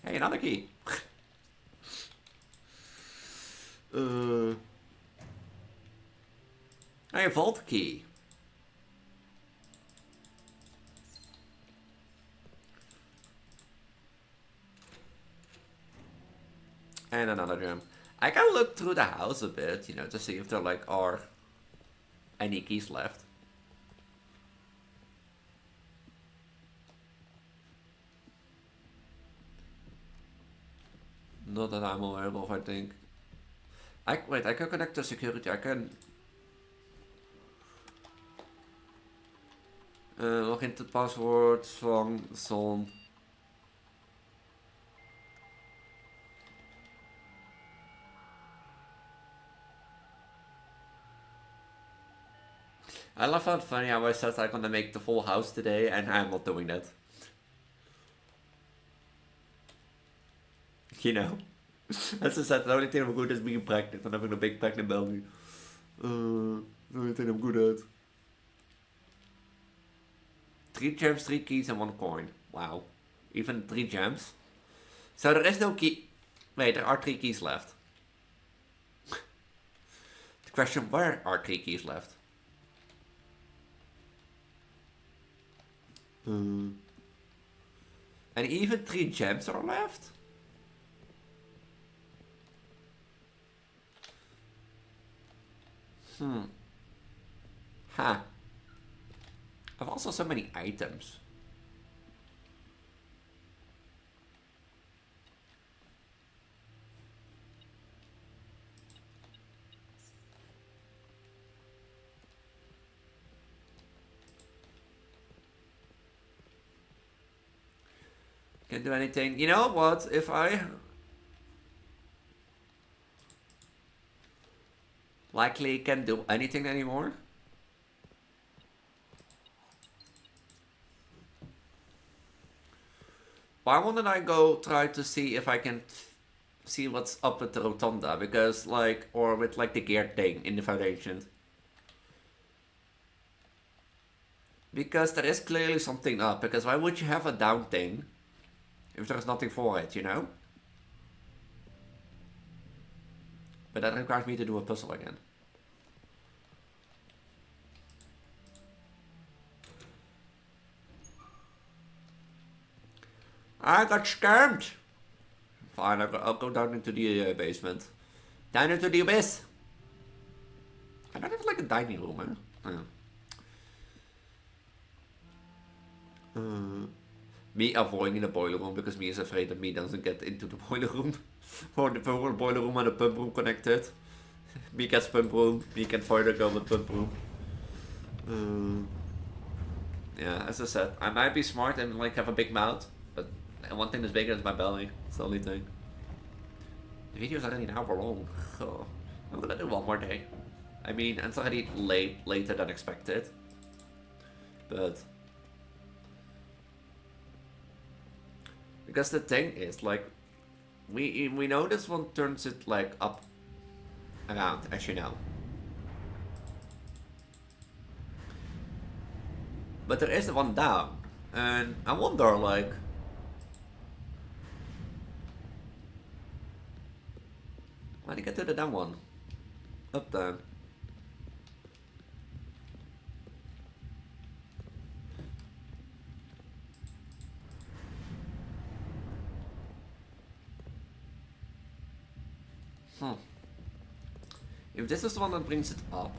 Hey, another key. Hey, a vault key. And another gem. I can look through the house a bit, you know, to see if there, like, are any keys left. Not that I'm aware of, I think. Wait, I can connect to security. I can log into password van Zon. I love how funny how I said I'm gonna make the full house today and I'm not doing that. You know? As I said, the only thing I'm good at is being pregnant and having a big pregnant belly. The only thing I'm good at. 3 gems, 3 keys and 1 coin. Wow. Even 3 gems. So there is no key. Wait, there are 3 keys left. Question, where are 3 keys left? And even 3 gems are left? Huh. I've also so many items. Can't do anything. You know what? If I... likely can't do anything anymore. Why wouldn't I go try to see if I can see what's up with the rotunda? Because, like, or with, like, the geared thing in the Foundation. Because there is clearly something up. Because why would you have a down thing if there's nothing for it, you know? But that requires me to do a puzzle again. I got scammed! Fine, I'll go down into the basement. Down into the abyss! I don't have like a dining room, huh? Me avoiding the boiler room because me is afraid that me doesn't get into the boiler room. Or the boiler room and the pump room connected. Me gets pump room, me can further go with pump room. Yeah, as I said, I might be smart and like have a big mouth, but one thing that's bigger is my belly. It's the only thing. The video's already an hour long. Oh, I'm gonna do one more day. I mean, it's already later than expected. But because the thing is, like, we know this one turns it like up around, as you know. But there is one down, and I wonder, like, how do you get to the down one? Up down. If this is the one that brings it up.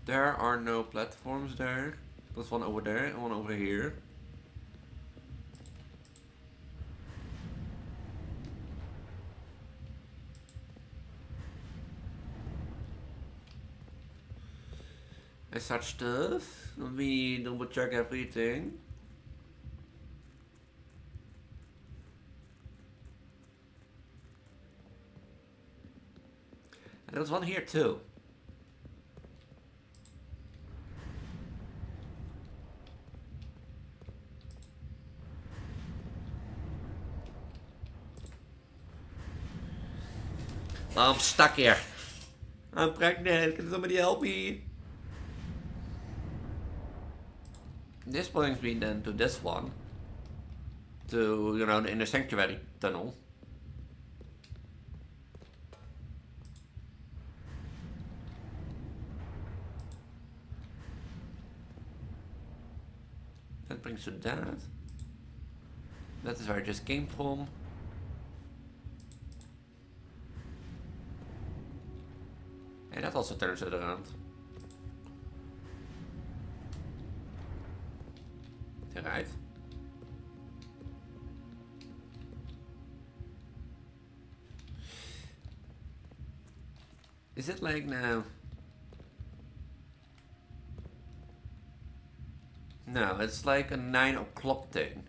There are no platforms there. There's one over there and one over here. As such stuff, let me double check everything. And there's one here too. I'm stuck here. I'm pregnant. Can somebody help me? This brings me then to this one. To, you know, the inner sanctuary tunnel. That brings to that. That is where I just came from. And that also turns it around. Right. Is it like now? No, it's like a 9 o'clock thing.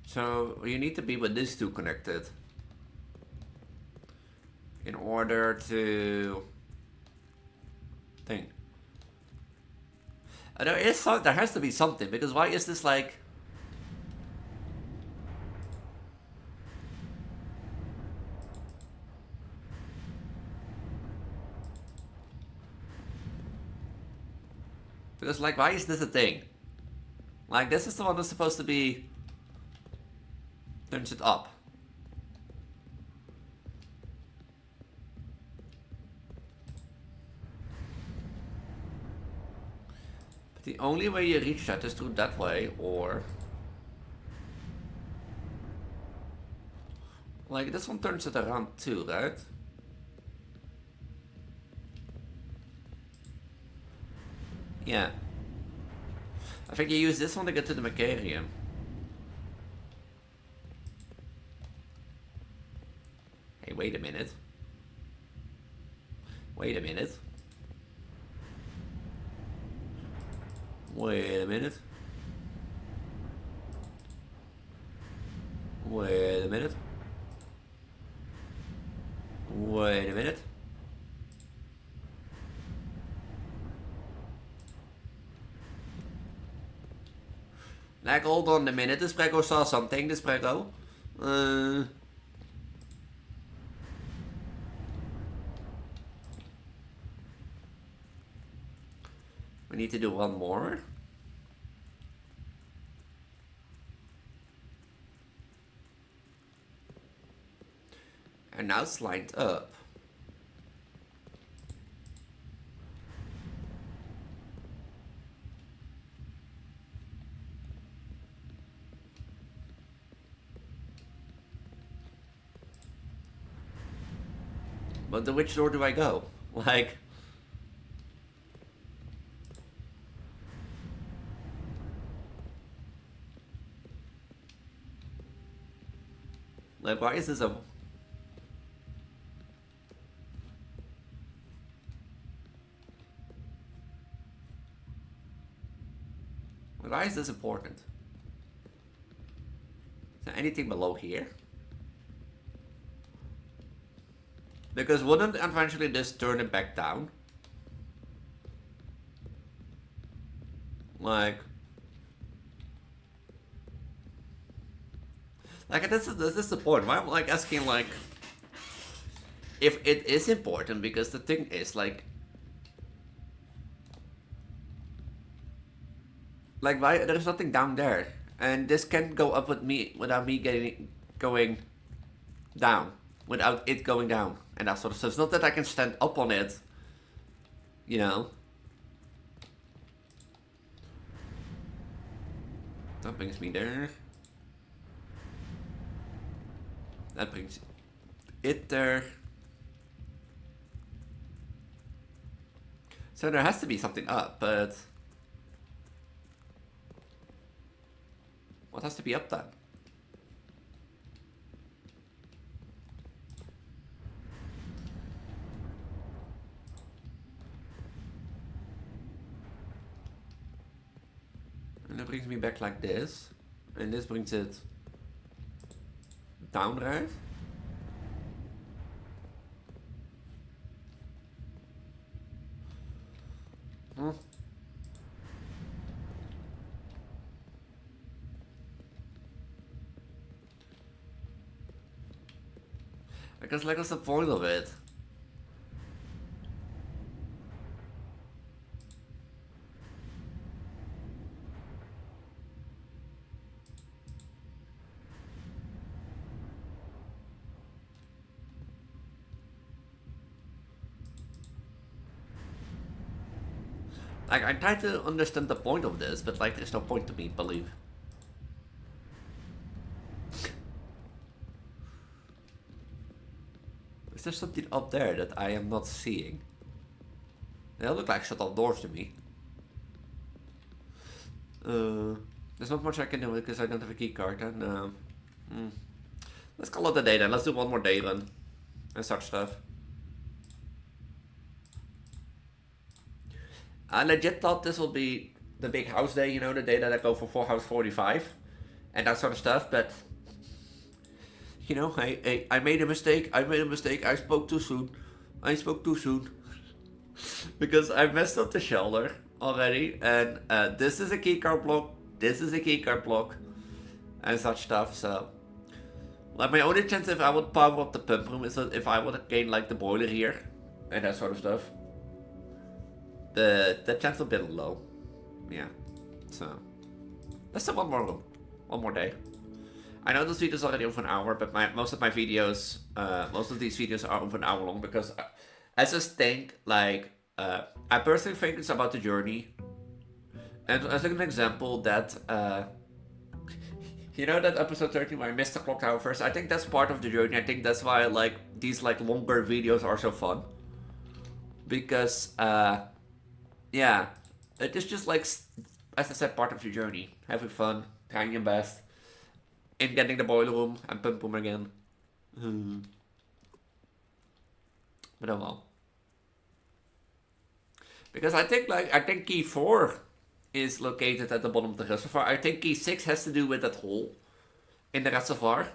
So you need to be with these two connected in order to think. There has to be something, because why is this like? Because like, why is this a thing? Like, this is the one that's supposed to be turns it up. The only way you reach that is through that way, or... Like, this one turns it around too, right? Yeah. I think you use this one to get to the Macarium. Hey, wait a minute. Wait a minute. Wait a minute. Wait a minute. Wait a minute. Like, hold on a minute. This Preggo saw something. This Preggo. We need to do one more. And now it's lined up. But to which door do I go? Like... Like, why is this a... Why is this important? Is there anything below here? Because wouldn't eventually this turn it back down? Like this is the point. Why I'm like asking like if it is important, because the thing is like why there's nothing down there, and this can go up with me without me going down, without it going down and that sort of stuff. It's not that I can stand up on it, you know. That brings me there. That brings it there. So there has to be something up, but what has to be up then? And that brings me back like this. And this brings it down, right? I guess like what's the point of it? Like, I try to understand the point of this, but like there's no point to me, believe. Is there something up there that I am not seeing? They all look like shut off doors to me. There's not much I can do because I don't have a key card, and let's call it a day then. Let's do one more day then. And such stuff. I legit thought this will be the big house day, you know, the day that I go for house 45 and that sort of stuff, but you know, I made a mistake. I spoke too soon. Because I messed up the shelter already, and this is a keycard block, this is a keycard block, and such stuff, so like my only chance if I would power up the pump room is that if I would gain like the boiler here and that sort of stuff. The chance will be a bit low. Yeah. So let's do one more room. One more day. I know this video is already over an hour, but most of these videos are over an hour long because I just think like I personally think it's about the journey. And as an example, that you know that episode 13 where I missed the clock tower first. I think that's part of the journey. I think that's why I like these like longer videos are so fun because yeah, it is just like as I said, part of the journey, having fun, trying your best, in getting the boiler room and pump room again. But oh well. Because I think key 4 is located at the bottom of the reservoir. I think key 6 has to do with that hole in the reservoir.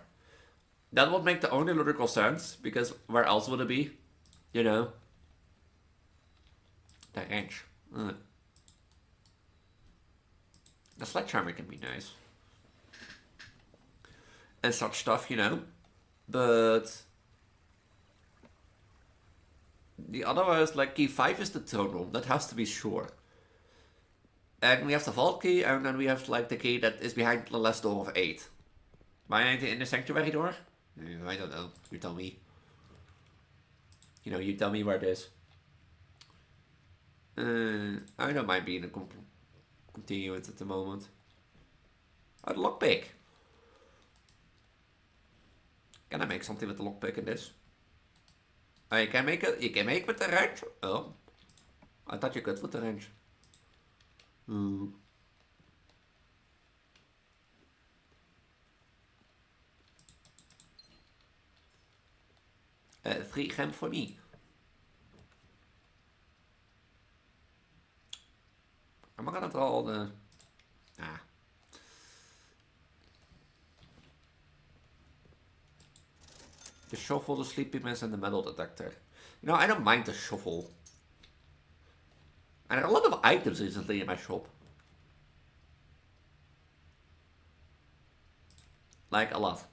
That would make the only logical sense, because where else would it be? You know? The range. The sledgehammer can be nice. And such stuff, you know? But the other one is like key 5 is the throne room. That has to be sure. And we have the vault key, and then we have like the key that is behind the last door of 8. Behind in the sanctuary door? I don't know. You tell me. You know, you tell me where it is. I don't mind being a continuance at the moment. Oh, the lockpick. Can I make something with the lockpick in this? Oh, you can make it. You can make with the wrench. Oh, I thought you could with the wrench. 3 gem for me. I'm gonna draw all the. The shovel, the sleepiness, and the metal detector. You know, I don't mind the shovel. And there are a lot of items recently in my shop. Like, a lot.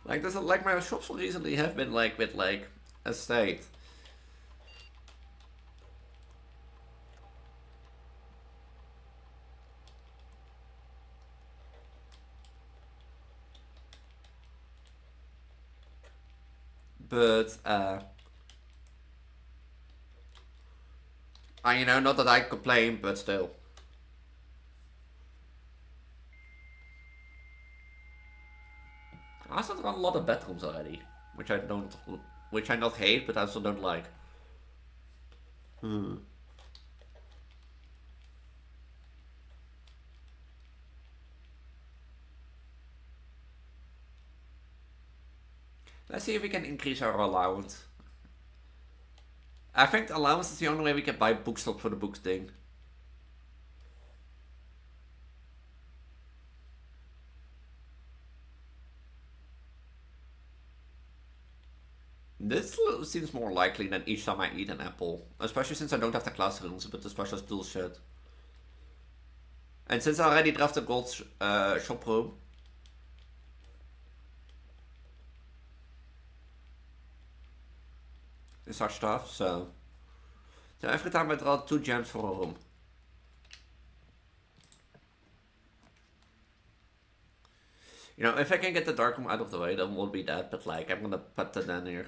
Like, there's like my shops recently have been like with like estate. But you know, not that I complain, but still. I also got a lot of bedrooms already, which I not hate, but I also don't like. Let's see if we can increase our allowance. I think allowance is the only way we can buy bookstop for the books thing. This seems more likely than each time I eat an apple. Especially since I don't have the classrooms, but the special tool shit. And since I already drafted Gold's shop room. And such stuff, so every time I draw 2 gems for a room. You know, if I can get the dark room out of the way, then won't be that, but like, I'm gonna put that in here.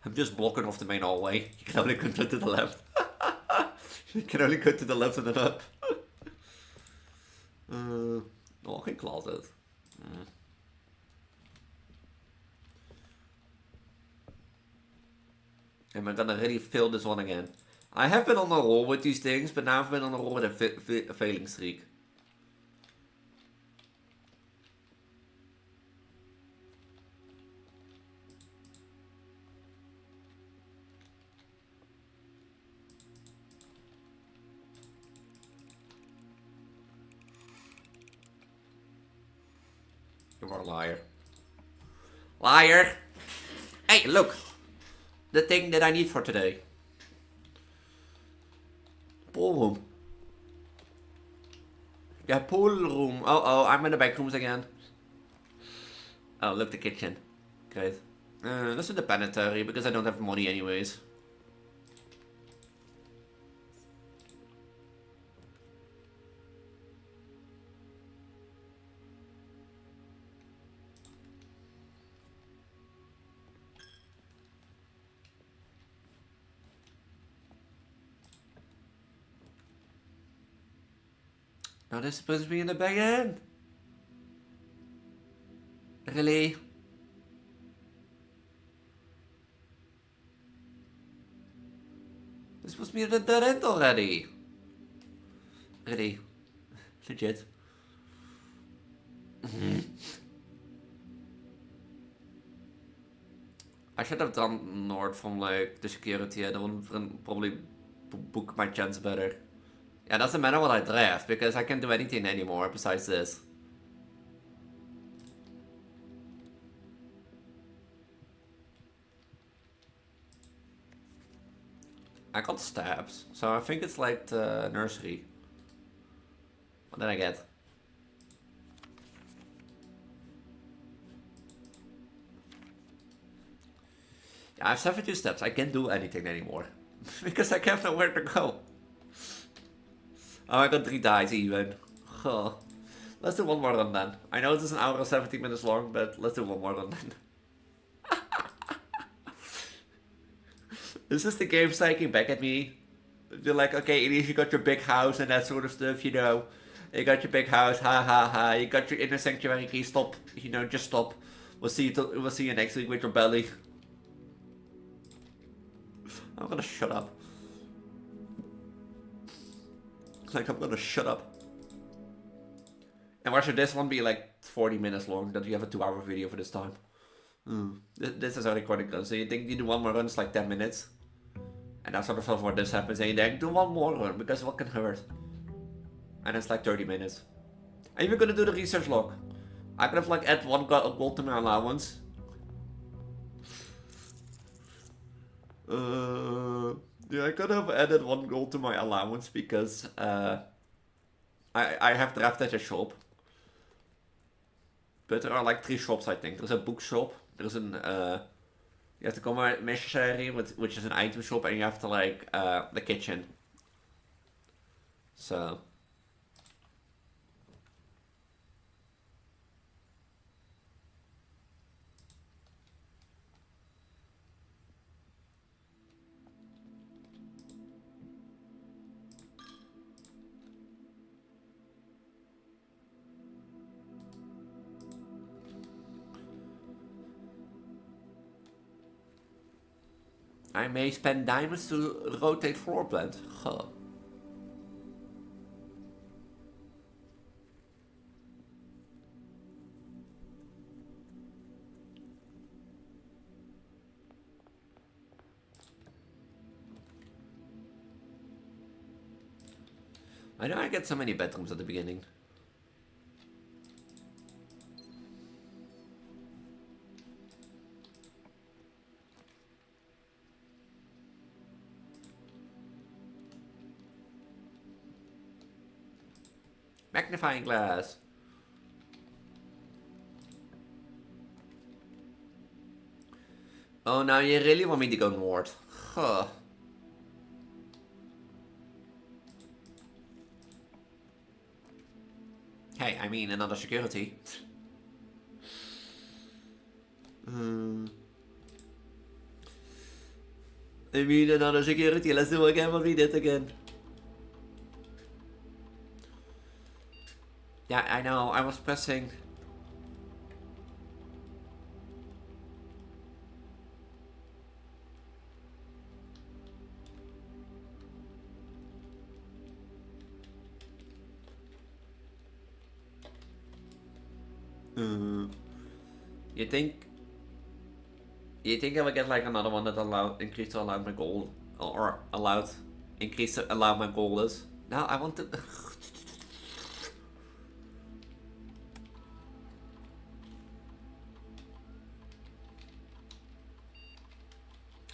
I'm just blocking off the main hallway. You can only go to the left. You can only go to the left and then up. Walk-in closet. And we're gonna really fill this one again. I have been on a roll with these things, but now I've been on a roll with a failing streak. You are a liar. Liar! Hey, look! The thing that I need for today. Ballroom. Yeah, pool room. Oh, I'm in the back rooms again. Oh, look, the kitchen. Great. Let's do the planetary, because I don't have money anyways. Now this is supposed to be in the back end. Really? This supposed to be in the dead end already. Really? Legit. I should have done north from like the security. I don't probably book my chance better. Yeah, doesn't matter what I draft because I can't do anything anymore besides this. I got stabs, so I think it's like the nursery. What did I get? Yeah, I have 72 steps. I can't do anything anymore because I have nowhere to go. Oh, I got 3 dice even. Huh. Let's do one more run then. I know this is an hour and 17 minutes long, but let's do one more run then. This is the game striking back at me. They're like, okay, Elise, you got your big house and that sort of stuff, you know. You got your big house, ha ha ha. You got your inner sanctuary key, stop. You know, just stop. We'll see you next week with your belly. I'm gonna shut up. Like, I'm gonna shut up. And why should this one be like 40 minutes long? That you have a 2-hour video for this time? This is already quite good. So you think you do one more run, it's like 10 minutes? And that's sort of what this happens. And you think, do one more run, because what can hurt? And it's like 30 minutes. And you're gonna do the research log. I could have like add 1 gold to my allowance. Yeah, I could have added 1 gold to my allowance because I have drafted a shop. But there are like 3 shops, I think. There's a bookshop. There's an you have to come at Meshari, which is an item shop, and you have to like the kitchen. So I may spend diamonds to rotate floor plans. Huh. I know I get so many bedrooms at the beginning. Magnifying glass. Oh, now you really want me to go north? Huh. Hey, I mean another security. I mean another security. Let's do again what we did again. Yeah, I know. I was pressing. You think? You think I would get like another one that increase to allow my goal, or increase to allow my goal is? No, I want to.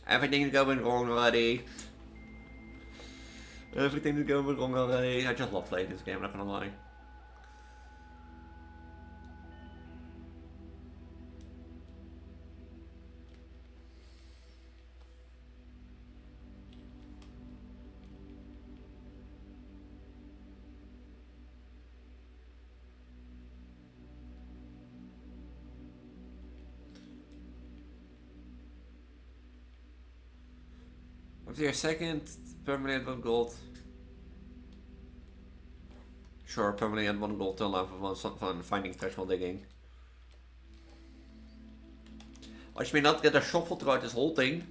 Everything's going wrong already. Everything's going wrong already. I just love playing this game, I'm not gonna lie. What's your second permanent 1 gold? Sure, permanent 1 gold to allow for fun finding threshold digging. Watch me not get a shuffle throughout this whole thing.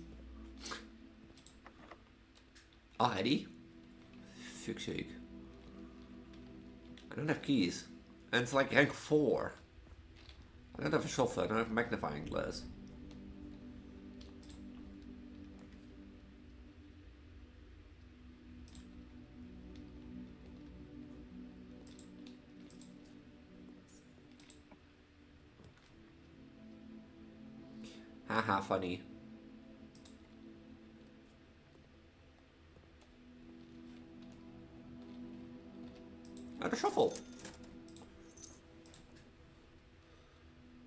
Already? Fuck's sake. I don't have keys. And it's like rank 4. I don't have a shovel, I don't have a magnifying glass. Haha, funny. Not a shuffle.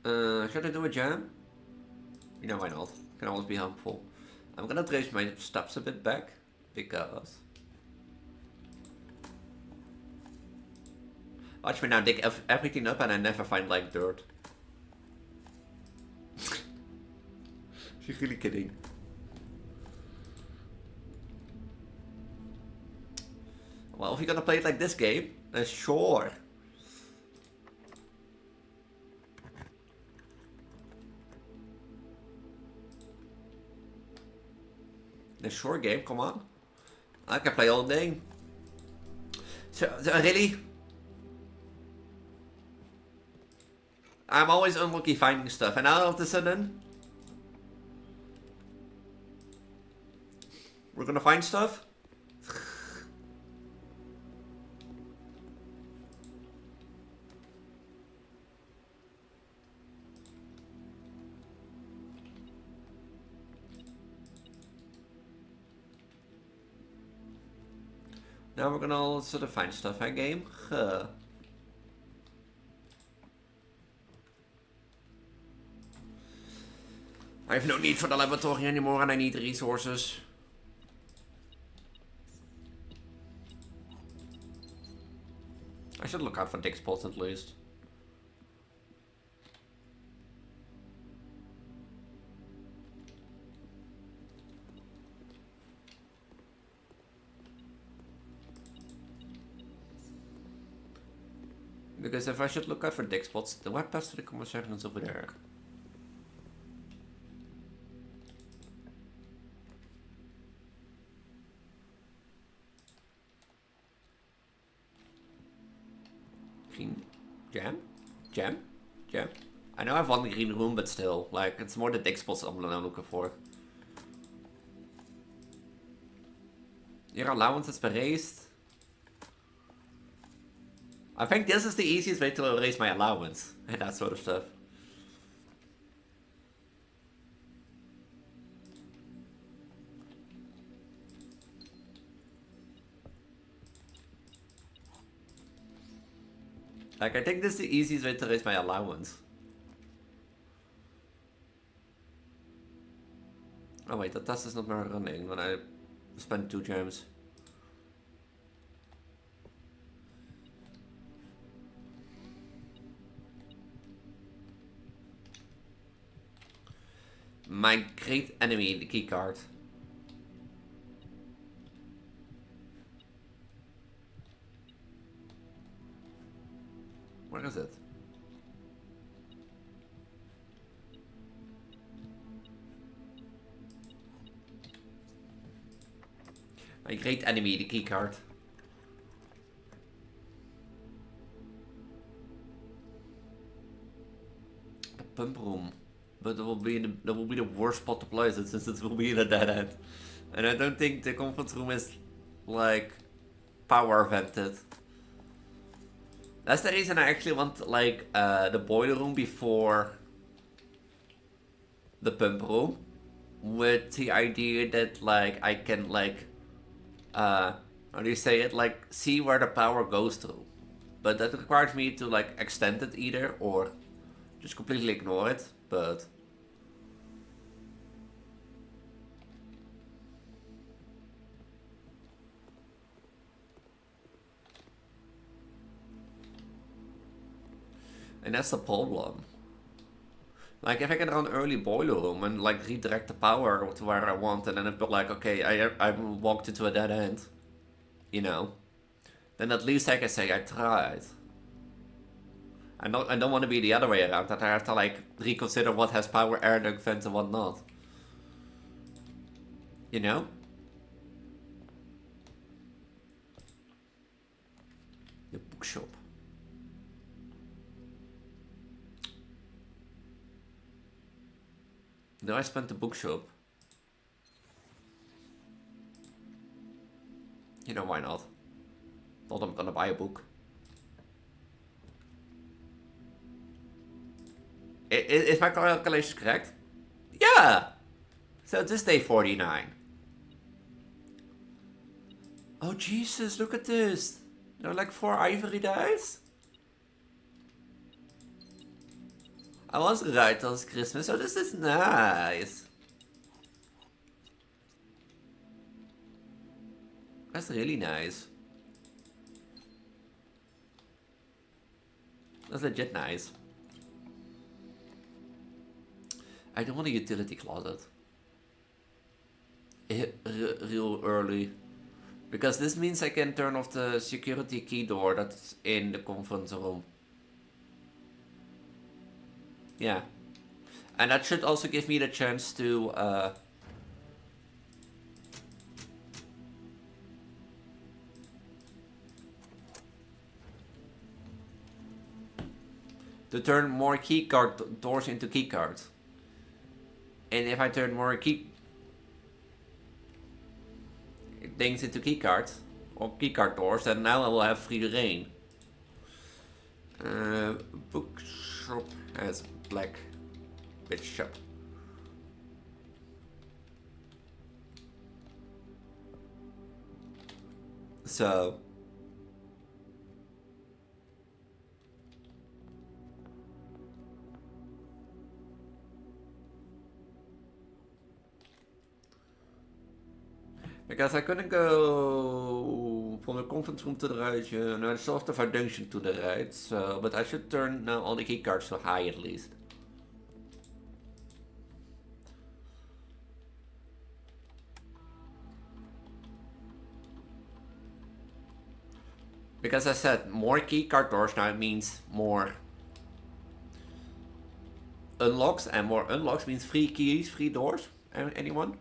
Should I do a jam? You know, why not? Can always be helpful. I'm gonna trace my steps a bit back because. Watch me now dig everything up and I never find like dirt. She's really kidding. Well, if you're gonna play it like this game, then sure. The short game, come on. I can play all day. So really? I'm always unlucky finding stuff, and all of a sudden, we're gonna find stuff? Now we're gonna all sort of find stuff, huh, game? Huh. I have no need for the laboratory anymore and I need resources. I should look out for dig spots at least. Because if I should look out for dig spots, the web pass to the commissariat is over there. Green jam? Jam? Jam? I know I have one green room, but still, like, it's more the dig spots I'm now looking for. Your allowance is erased. I think this is the easiest way to erase my allowance and that sort of stuff. Like, I think this is the easiest way to erase my allowance. Oh wait, that task is not more running when I spend 2 gems. My great enemy, the keycard. Where is it? My great enemy, the keycard. The pumproom. But that will be the worst spot to place it since it will be in a dead end. And I don't think the conference room is like power vented. That's the reason I actually want like the boiler room before the pump room, with the idea that like I can like how do you say it, like see where the power goes through. But that requires me to like extend it either or just completely ignore it. But and that's the problem. Like if I get an early boiler room and like redirect the power to where I want, and then I've got like, okay, I walked into a dead end, you know, then at least I can say I tried. I don't want to be the other way around, that I have to like reconsider what has power, air duct vents, and what not. You know? The bookshop. No, I spent the bookshop. You know, why not? Thought I'm gonna buy a book. Is my calculations correct? Yeah! So this day 49. Oh Jesus, look at this! There are like 4 ivory dice? I was right, it's Christmas, so this is nice. That's really nice. That's legit nice. I don't want a utility closet. Real early. Because this means I can turn off the security key door that's in the conference room. Yeah. And that should also give me the chance to turn more keycard doors into keycards. And if I turn more key things into keycards or keycard doors, then now I will have free reign. Bookshop has black bishop. So because I couldn't go from the conference room to the right, and I saw the foundation to the right, so, but I should turn now all the keycards to high at least. Because I said more keycard doors now means more unlocks, and more unlocks means free keys, free doors. Anyone?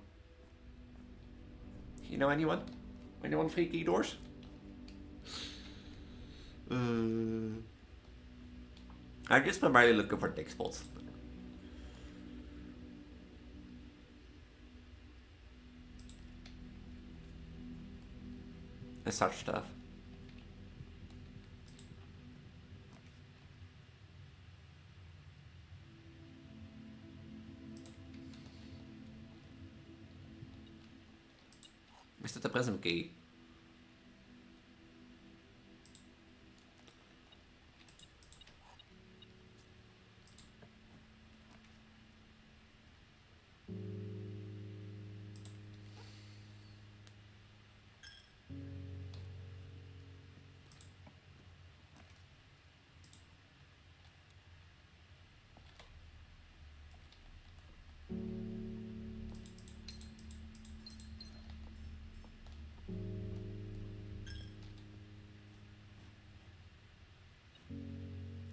You know anyone? Anyone free key doors? I'm just primarily looking for dick spots. And such stuff. Is that the prism key?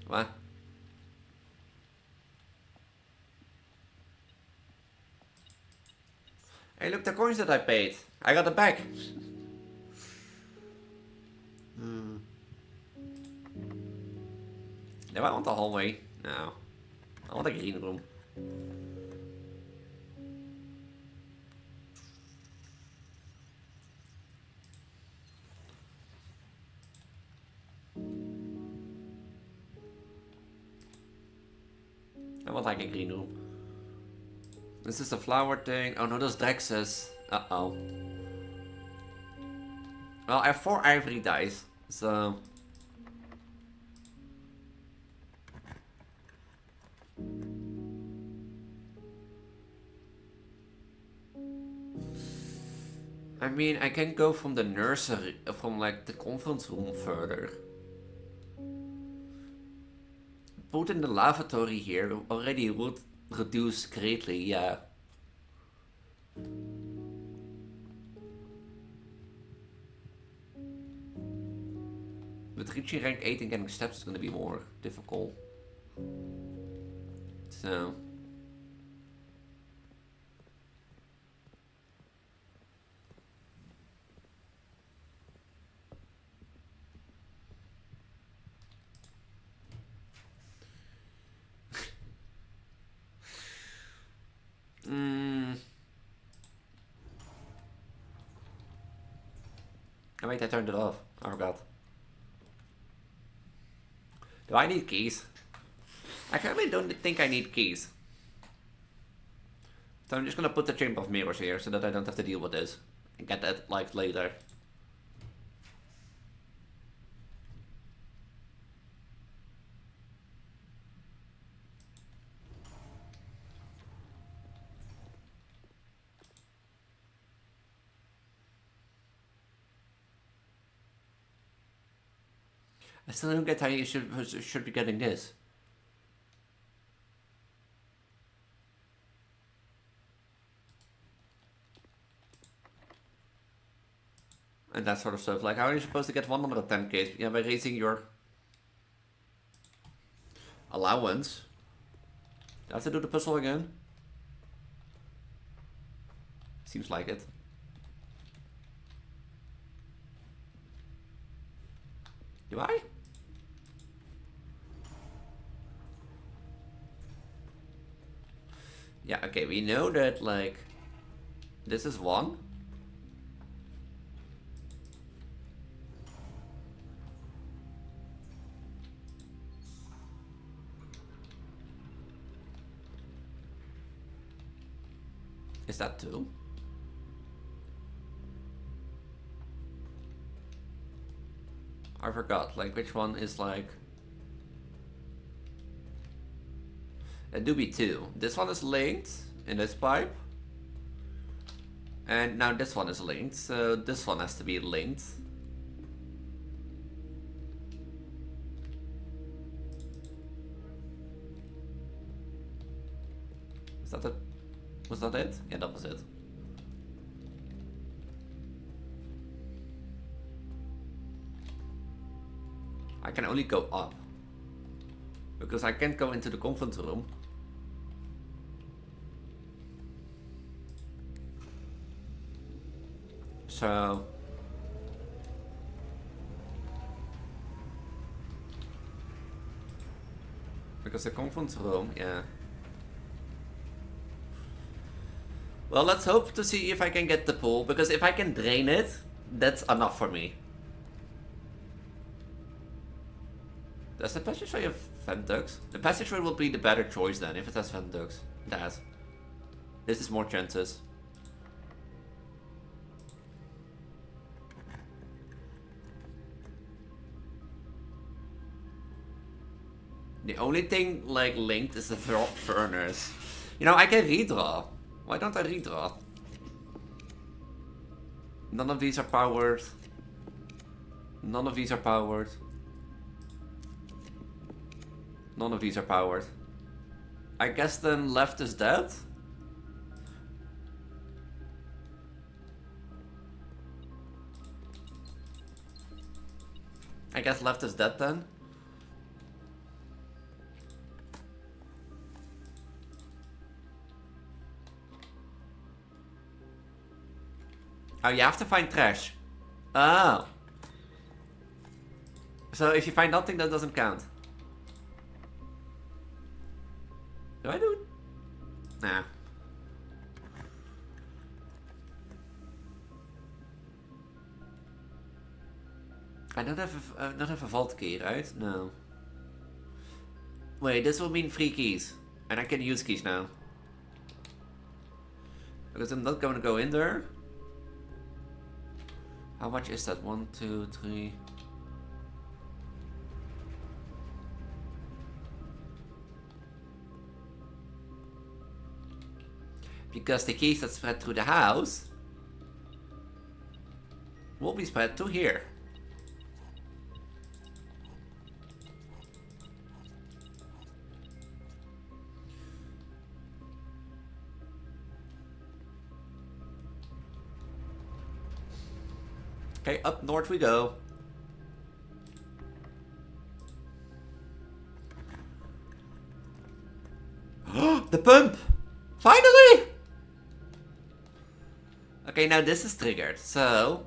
What? Hey, look, the coins that I paid. I got them back. Do I want the hallway? No. I want a green room. I want like a green room. This is the flower thing. Oh no, those Drexes. Uh-oh. Well, I have 4 ivory dice, so... I mean, I can go from the nursery, from like the conference room further. Put in the lavatory here already would reduce greatly, yeah. With reaching rank 8 and getting steps is going to be more difficult. So... Oh wait, I turned it off. I forgot. Do I need keys? I really don't think I need keys. So I'm just gonna put the Chamber of Mirrors here so that I don't have to deal with this. And get that, like, later. I still don't get how you should be getting this. And that sort of stuff. Like, how are you supposed to get 110k? Yeah, by raising your allowance. Do I have to do the puzzle again? Seems like it. Do I? Yeah, okay, we know that, like, this is 1. Is that 2? I forgot, like, which one is, like... It do be 2. This one is linked in this pipe. And now this one is linked, so this one has to be linked. Is that it? Was that it? Yeah, that was it. I can only go up. Because I can't go into the conference room. So... Because the conference room, yeah. Well, let's hope to see if I can get the pool, because if I can drain it, that's enough for me. Does the passageway have vent ducts? The passageway will be the better choice then, if it has vent ducts. That. This is more chances. The only thing, like, linked is the furnace. You know, I can redraw. Why don't I redraw? None of these are powered. None of these are powered. None of these are powered. I guess then left is dead? I guess left is dead then? Oh, you have to find trash. Oh. So if you find nothing, that doesn't count. Do I do it? Nah. I don't have a vault key, right? No. Wait, this will mean free keys. And I can use keys now. Because I'm not going to go in there. How much is that? 1, 2, 3... Because the keys that spread through the house will be spread to here. Okay, up north we go. The pump! Finally! Okay, now this is triggered, so...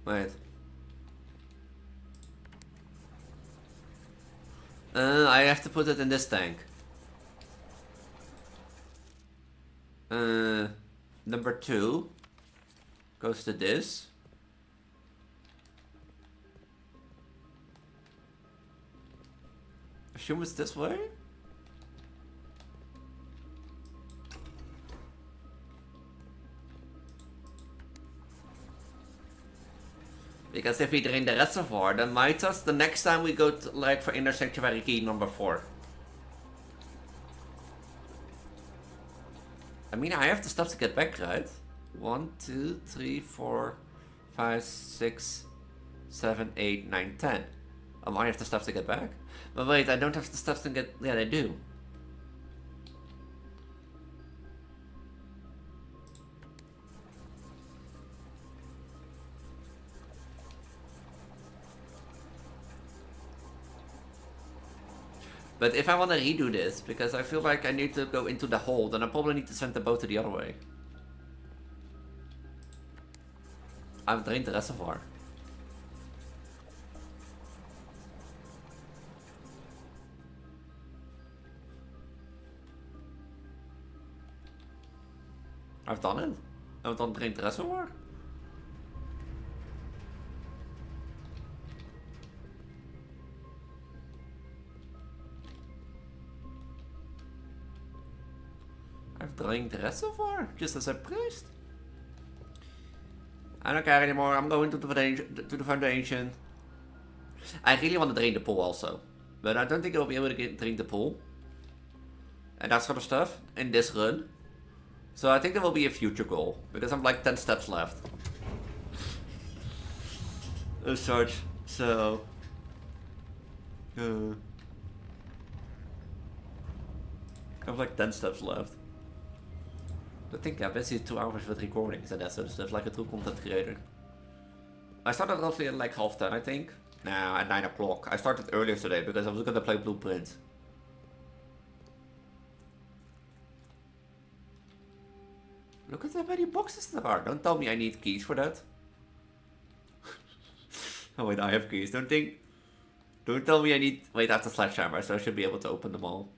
Wait. I have to put it in this tank. Number 2 goes to this. Assume it's this way? Because if we drain the reservoir, then might us the next time we go to, like, for inner sanctuary key number 4. I mean, I have the stuff to get back, right? 1, 2, 3, 4, 5, 6, 7, 8, 9, 10. I have the stuff to get back. But wait, I don't have the stuff to get... Yeah, I do. But if I want to redo this, because I feel like I need to go into the hole, then I probably need to send the boat to the other way. I've drained the reservoir. I've done it. I've done drained the reservoir. I've drained the reservoir, just as I pressed. I don't care anymore, I'm going to the foundation. I really want to drain the pool also. But I don't think I'll be able to drain the pool. And that sort of stuff in this run. So I think there will be a future goal. Because I'm like 10 steps left. As such, so... I have like 10 steps left. I think I'm busy 2 hours with recordings and that sort of stuff, like a true content creator. I started roughly at like 10:30, I think. Nah, at 9 o'clock. I started earlier today because I was gonna play Blueprint. Look at how many boxes there are. Don't tell me I need keys for that. Oh wait, I have keys. Don't tell me I need... Wait, I have the sledgehammer, so I should be able to open them all.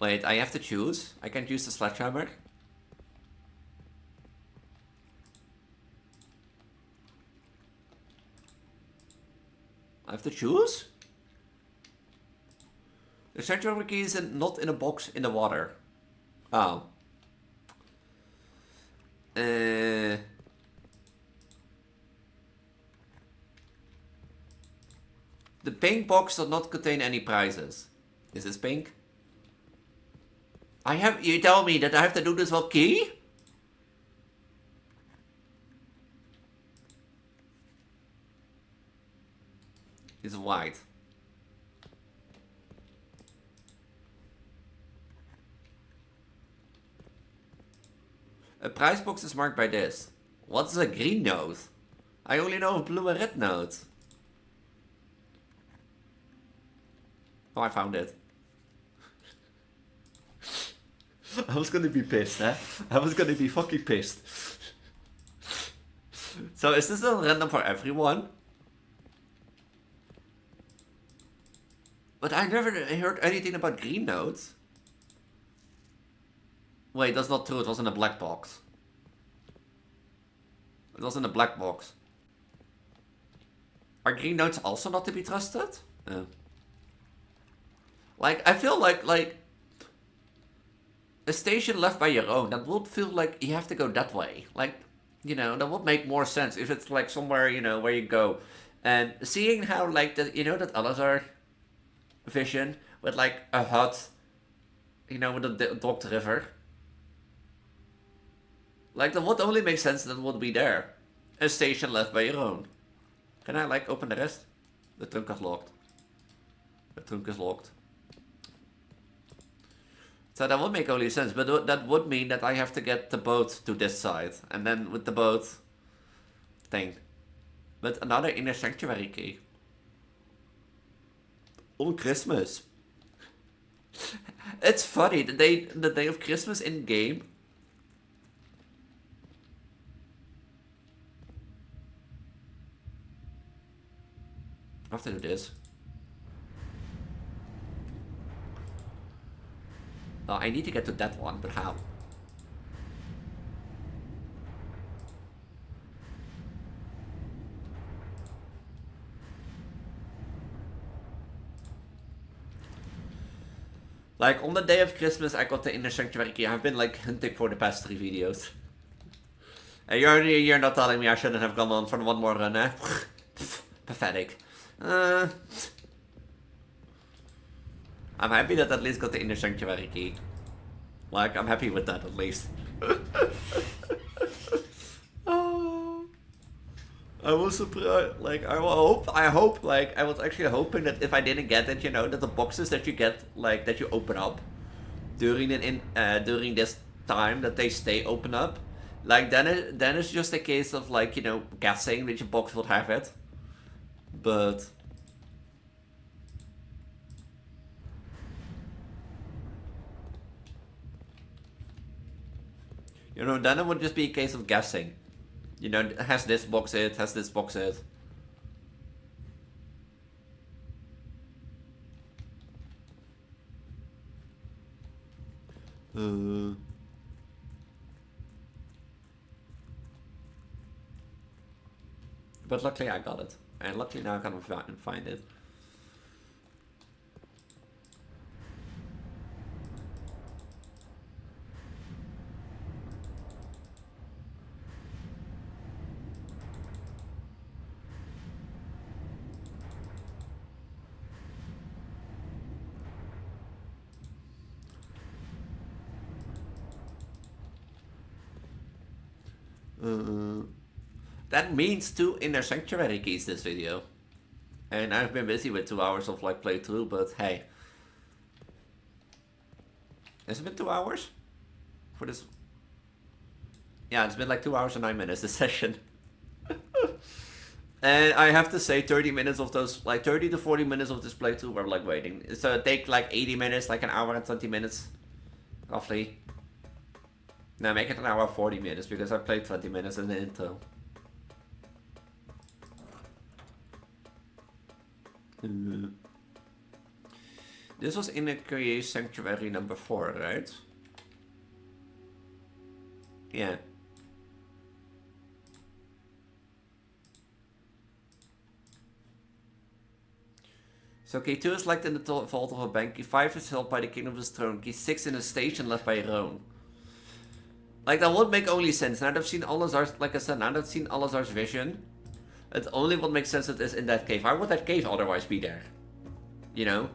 Wait, I have to choose. I can't use the sledgehammer. I have to choose? The sanctuary key is not in a box in the water. Oh. The pink box does not contain any prizes. Is this pink? You tell me that I have to do this with key? It's white. A prize box is marked by this. What's a green note? I only know of blue and red notes. Oh, I found it. I was gonna be pissed, eh? I was gonna be fucking pissed. So is this random for everyone? But I never heard anything about green notes. Wait, that's not true. It was in a black box. It was in a black box. Are green notes also not to be trusted? Like, I feel like a station left by your own, that would feel like you have to go that way. Like, you know, that would make more sense if it's like somewhere, you know, where you go And seeing how like that, you know, that Alazar vision with like a hut, you know, with a docked river. Like that would only make sense that would be there. A station left by your own. Can I like open the rest? The trunk is locked. The trunk is locked. So that would make only sense, but that would mean that I have to get the boat to this side, and then with the boat thing. But another inner sanctuary key. On Christmas. It's funny, the day of Christmas in game. I have to do this. Oh, I need to get to that one, but how? Like, on the day of Christmas, I got the inner sanctuary key. I've been, like, hunting for the past 3 videos. And you're not telling me I shouldn't have gone on for one more run, eh? Pathetic. I'm happy that I at least got the inner sanctuary key. Like, I'm happy with that, at least. Oh, I was surprised. Like, I hope, like, I was actually hoping that if I didn't get it, you know, that the boxes that you get, like, that you open up during during this time, that they stay open up. Like, then it's just a case of, like, you know, guessing which box would have it. But you know, then it would just be a case of guessing. You know, has this box it, has this box it. But luckily I got it. And luckily now I can find it. That means 2 inner sanctuary keys this video. And I've been busy with 2 hours of like playthrough, but hey. Has it been 2 hours? For this? Yeah, it's been like 2 hours and 9 minutes this session. And I have to say 30 minutes of those, like 30 to 40 minutes of this playthrough were like waiting. So it take like 80 minutes, like an hour and 20 minutes. Roughly. Now make it an hour 40 minutes because I played 20 minutes in the intro. This was in the sanctuary number 4, right? Yeah. So key 2 is locked in the vault of a bank. Key 5 is held by the king of his throne. Key 6 in a station left by your own. Like, that would make only sense. Now that I've seen Alazar's, like I said, now that I've seen Alazar's vision, it only would make sense that it is in that cave. Why would that cave otherwise be there? You know?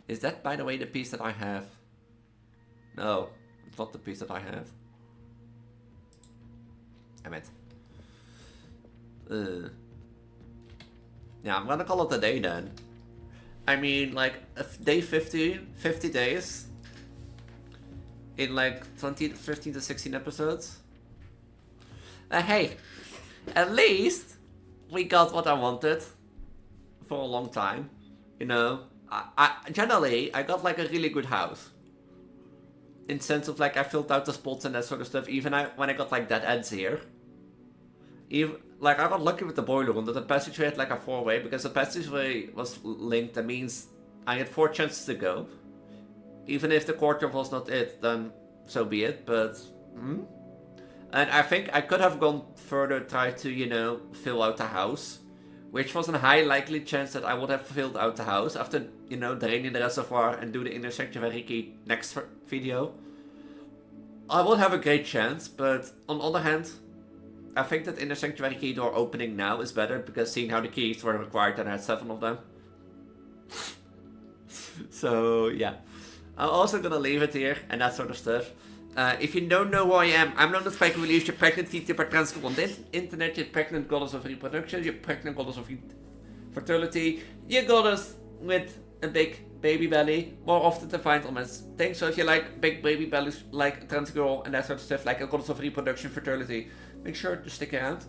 Is that, by the way, the piece that I have? No, it's not the piece that I have. Damn it. Yeah, I'm gonna call it a day then. I mean, like, day 50 days. In like 15 to 16 episodes. Hey, at least we got what I wanted for a long time. You know, I generally, I got like a really good house. In sense of like, I filled out the spots and that sort of stuff. Even when I got like dead ends here. Even, like, I got lucky with the boiler room that the passageway had like a 4-way, because the passageway was linked. That means I had 4 chances to go. Even if the quarter was not it, then so be it, but... And I think I could have gone further, tried to, you know, fill out the house which was a high likely chance that I would have filled out the house after, draining the reservoir and do the inner sanctuary key next video. I would have a great chance, but on the other hand, I think that inner sanctuary key door opening now is better, because seeing how the keys were required and I had 7 of them. So yeah, I'm also gonna leave it here and that sort of stuff. If you don't know who I am, I'm known as Preggo, Elise, your pregnant Vtuber Transgender on the internet, your pregnant goddess of reproduction, your pregnant goddess of fertility, your goddess with a big baby belly, more often to find on my thing. So if you like big baby bellies, like a trans girl and that sort of stuff, like a goddess of reproduction, fertility, make sure to stick around.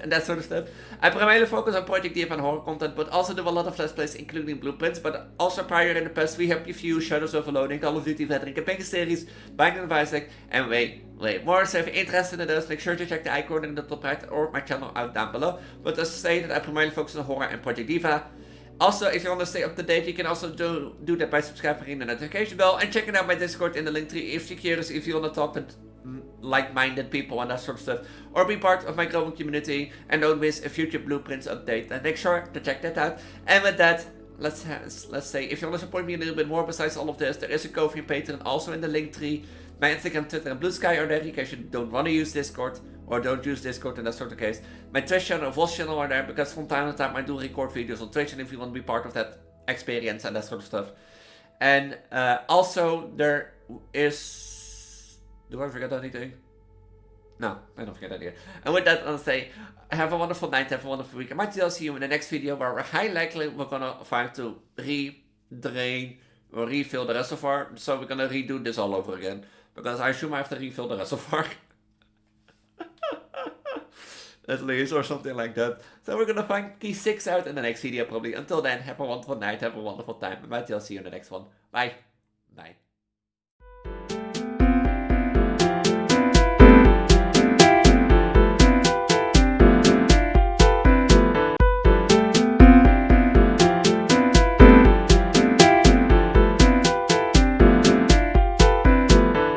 And that sort of stuff. I primarily focus on Project DF and horror content, but also do a lot of Let's Plays, including blueprints. But also prior in the past, we have reviewed Shadows Overloading, Call of Duty Veteran Campaign Series, Binding of Isaac, and way more. So if you're interested in those, make sure to check the icon in the top right or my channel out down below. But as stated, I primarily focus on horror and Project Diva. Also, if you want to stay up to date, you can also do that by subscribing the notification bell and checking out my Discord in the link tree if you're curious, if you want to talk to like-minded people and that sort of stuff, or be part of my growing community and don't miss a future blueprints update. And make sure to check that out. And with that, let's say, if you want to support me a little bit more besides all of this, there is a Ko-fi and Patreon also in the link tree. My Instagram, Twitter, and Blue Sky are there in case you don't want to use Discord or don't use Discord in that sort of case. My Twitch channel and Voice channel are there, because from time to time I do record videos on Twitch, and if you want to be part of that experience and that sort of stuff. And also there is... Do I forget anything? No, I don't forget anything. And with that, I'll say, have a wonderful night, have a wonderful week. I might see you in the next video, where we're high likely we're gonna find to re-drain or refill the reservoir. So we're gonna redo this all over again, because I assume I have to refill the reservoir. At least, or something like that. So we're gonna find key 6 out in the next video probably. Until then, have a wonderful night, have a wonderful time. I might see you in the next one. Bye. Bye.